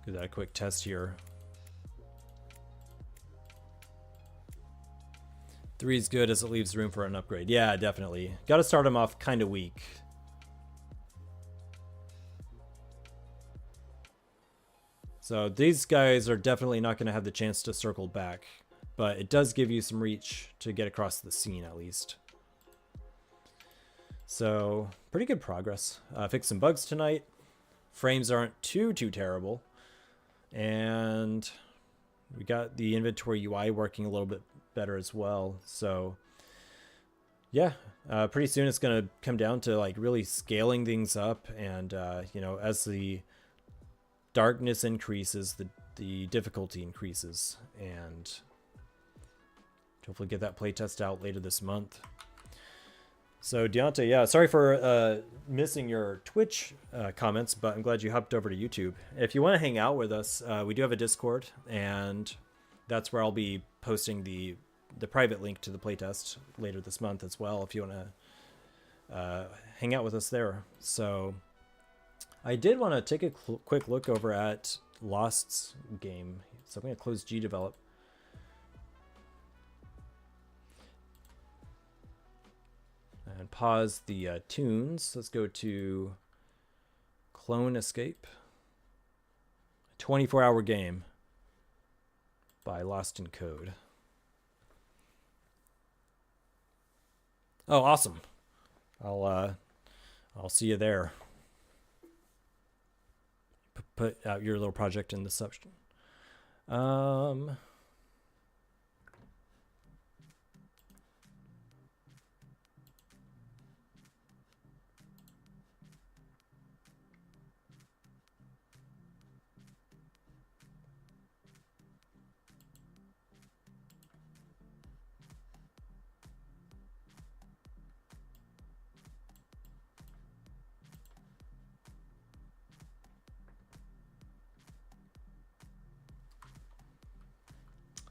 Give that a quick test here. 3 is good as it leaves room for an upgrade. Yeah, definitely. Got to start them off kind of weak. So these guys are definitely not going to have the chance to circle back, but it does give you some reach to get across the scene at least. So pretty good progress. Fixed some bugs tonight. Frames aren't too terrible. And we got the inventory UI working a little bit better as well. So yeah, pretty soon it's going to come down to like really scaling things up. And, you know, as the darkness increases, the difficulty increases, and hopefully get that playtest out later this month. So Deontay, yeah, sorry for missing your Twitch comments, but I'm glad you hopped over to YouTube. If you want to hang out with us, we do have a Discord, and that's where I'll be posting the private link to the playtest later this month as well, if you want to hang out with us there. So I did want to take a quick look over at Lost's game. So I'm going to close gdevelop. And pause the tunes. Let's go to Clone Escape. A 24-hour game by Lost in Code. Oh, awesome. I'll see you there. put out your little project in the section.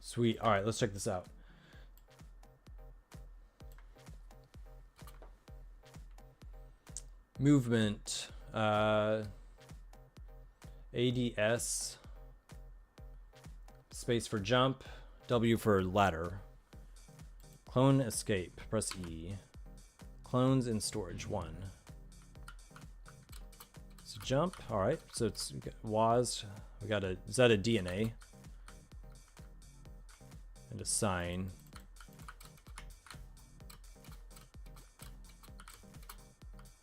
Sweet. All right, let's check this out. Movement, ADS, space for jump, W for ladder. Clone escape, press E. Clones in storage, 1. So jump, all right. So it's WASD. We got a, is that a DNA? And a sign.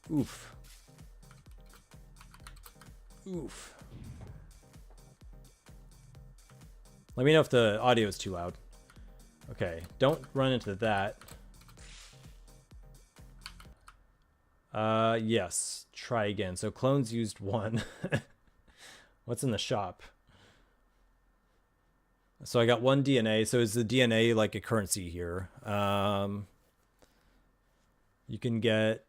Oof. Oof. Let me know if the audio is too loud. Okay, don't run into that. Yes, try again. So clones used 1. What's in the shop? So I got 1 DNA. So is the DNA like a currency here? You can get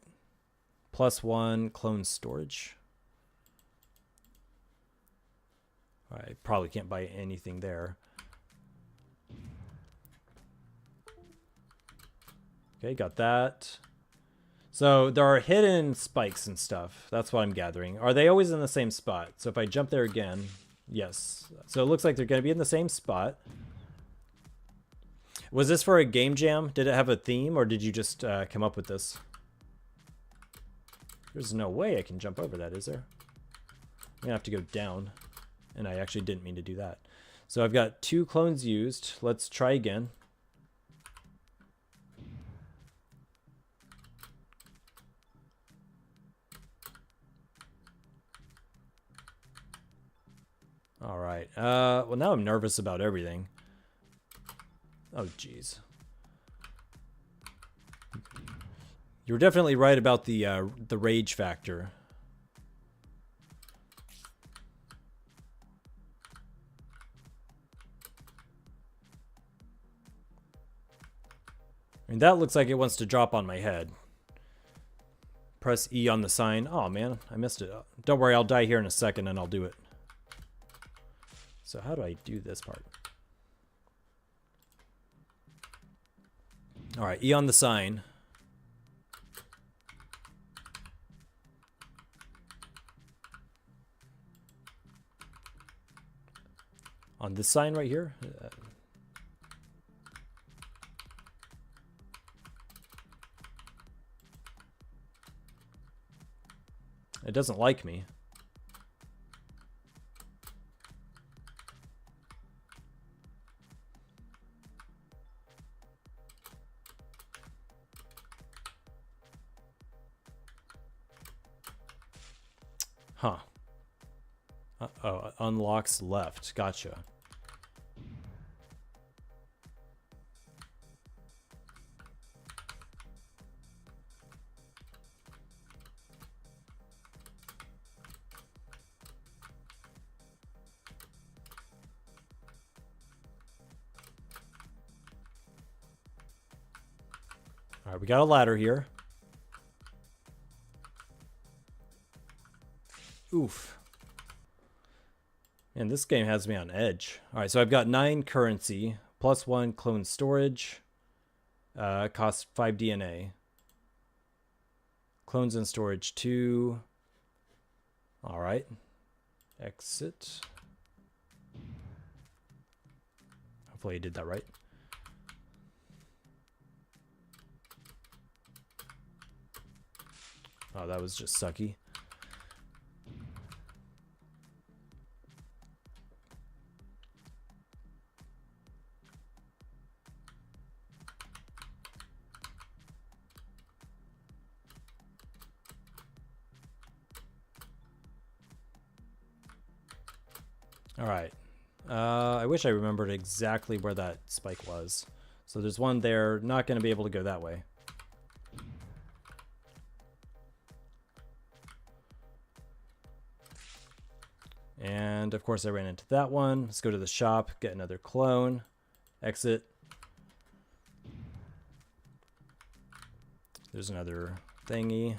+1 clone storage. I probably can't buy anything there. Okay, got that. So there are hidden spikes and stuff. That's what I'm gathering. Are they always in the same spot? So if I jump there again, yes. So it looks like they're going to be in the same spot. Was this for a game jam? Did it have a theme, or did you just come up with this? There's no way I can jump over that, is there? I'm gonna have to go down, and I actually didn't mean to do that. So I've got 2 clones used. Let's try again. All right. Well, now I'm nervous about everything. Oh, geez. You were definitely right about the rage factor. I mean, that looks like it wants to drop on my head. Press E on the sign. Oh, man, I missed it. Don't worry, I'll die here in a second and I'll do it. So how do I do this part? All right, E on the sign. On this sign right here. It doesn't like me. Huh. Uh-oh, unlocks left. Gotcha. All right, we got a ladder here. Oof. And this game has me on edge. All right, so I've got 9 currency, +1 clone storage, costs 5 DNA. Clones in storage 2. All right. Exit. Hopefully I did that right. Oh, that was just sucky. All right. I wish I remembered exactly where that spike was. So there's one there. Not going to be able to go that way. And of course I ran into that one. Let's go to the shop, get another clone, exit. There's another thingy.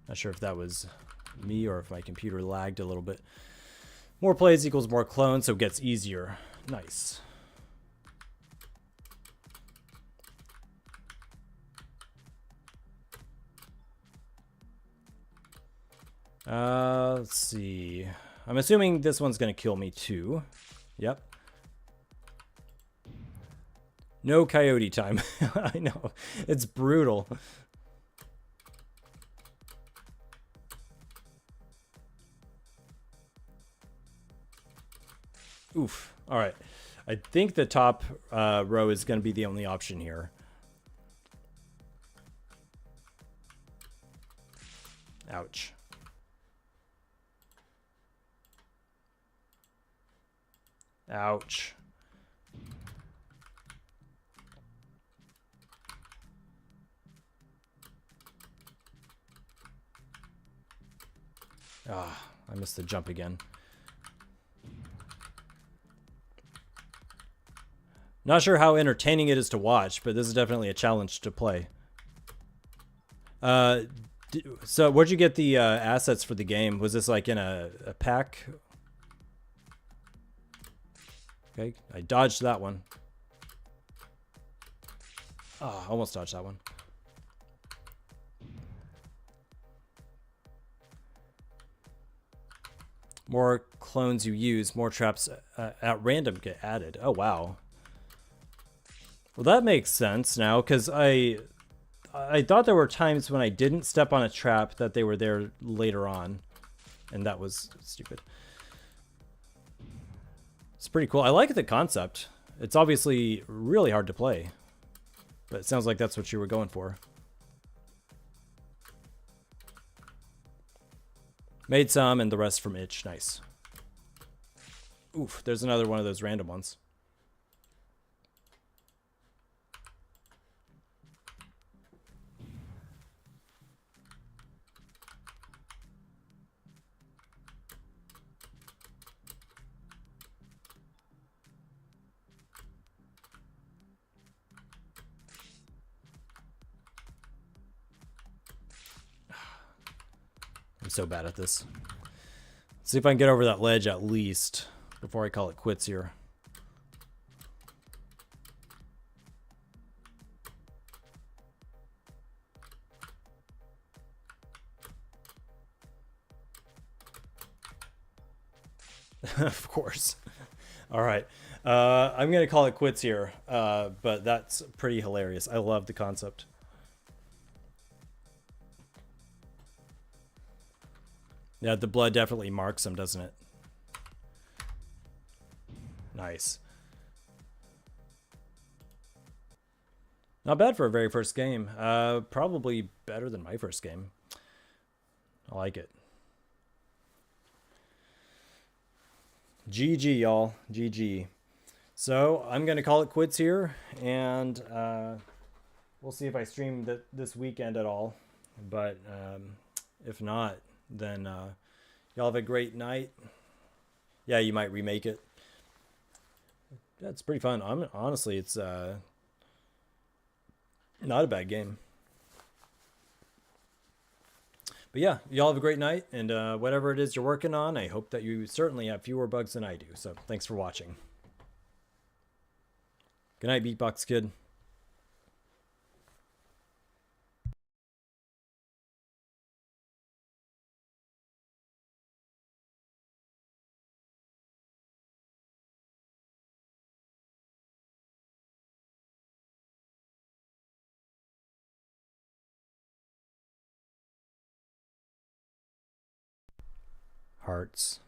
Not sure if that was me or if my computer lagged a little bit. More plays equals more clones, so it gets easier. Nice. Let's see. I'm assuming this one's going to kill me too. Yep. No coyote time. I know. It's brutal. Oof. All right. I think the top row is going to be the only option here. Ouch. Ouch. Ah, I missed the jump again. Not sure how entertaining it is to watch, but this is definitely a challenge to play. So where'd you get the assets for the game? Was this like in a pack? Okay, I dodged that one. Ah, almost dodged that one. More clones you use, more traps at random get added. Oh, wow. Well, that makes sense now, because I thought there were times when I didn't step on a trap that they were there later on, and that was stupid. It's pretty cool. I like the concept. It's obviously really hard to play, but it sounds like that's what you were going for. Made some, and the rest from itch. Nice. Oof, there's another one of those random ones. I'm so bad at this. Let's see if I can get over that ledge at least before I call it quits here. Of course. All right. I'm going to call it quits here, but that's pretty hilarious. I love the concept. Yeah, the blood definitely marks him, doesn't it? Nice. Not bad for a very first game. Probably better than my first game. I like it. GG, y'all. GG. So I'm going to call it quits here, and we'll see if I stream this weekend at all. But if not, then y'all have a great night. Yeah, you might remake it. That's pretty fun. Honestly, it's not a bad game. But yeah, y'all have a great night, and whatever it is you're working on, I hope that you certainly have fewer bugs than I do. So thanks for watching. Good night, Beatbox Kid. Hearts.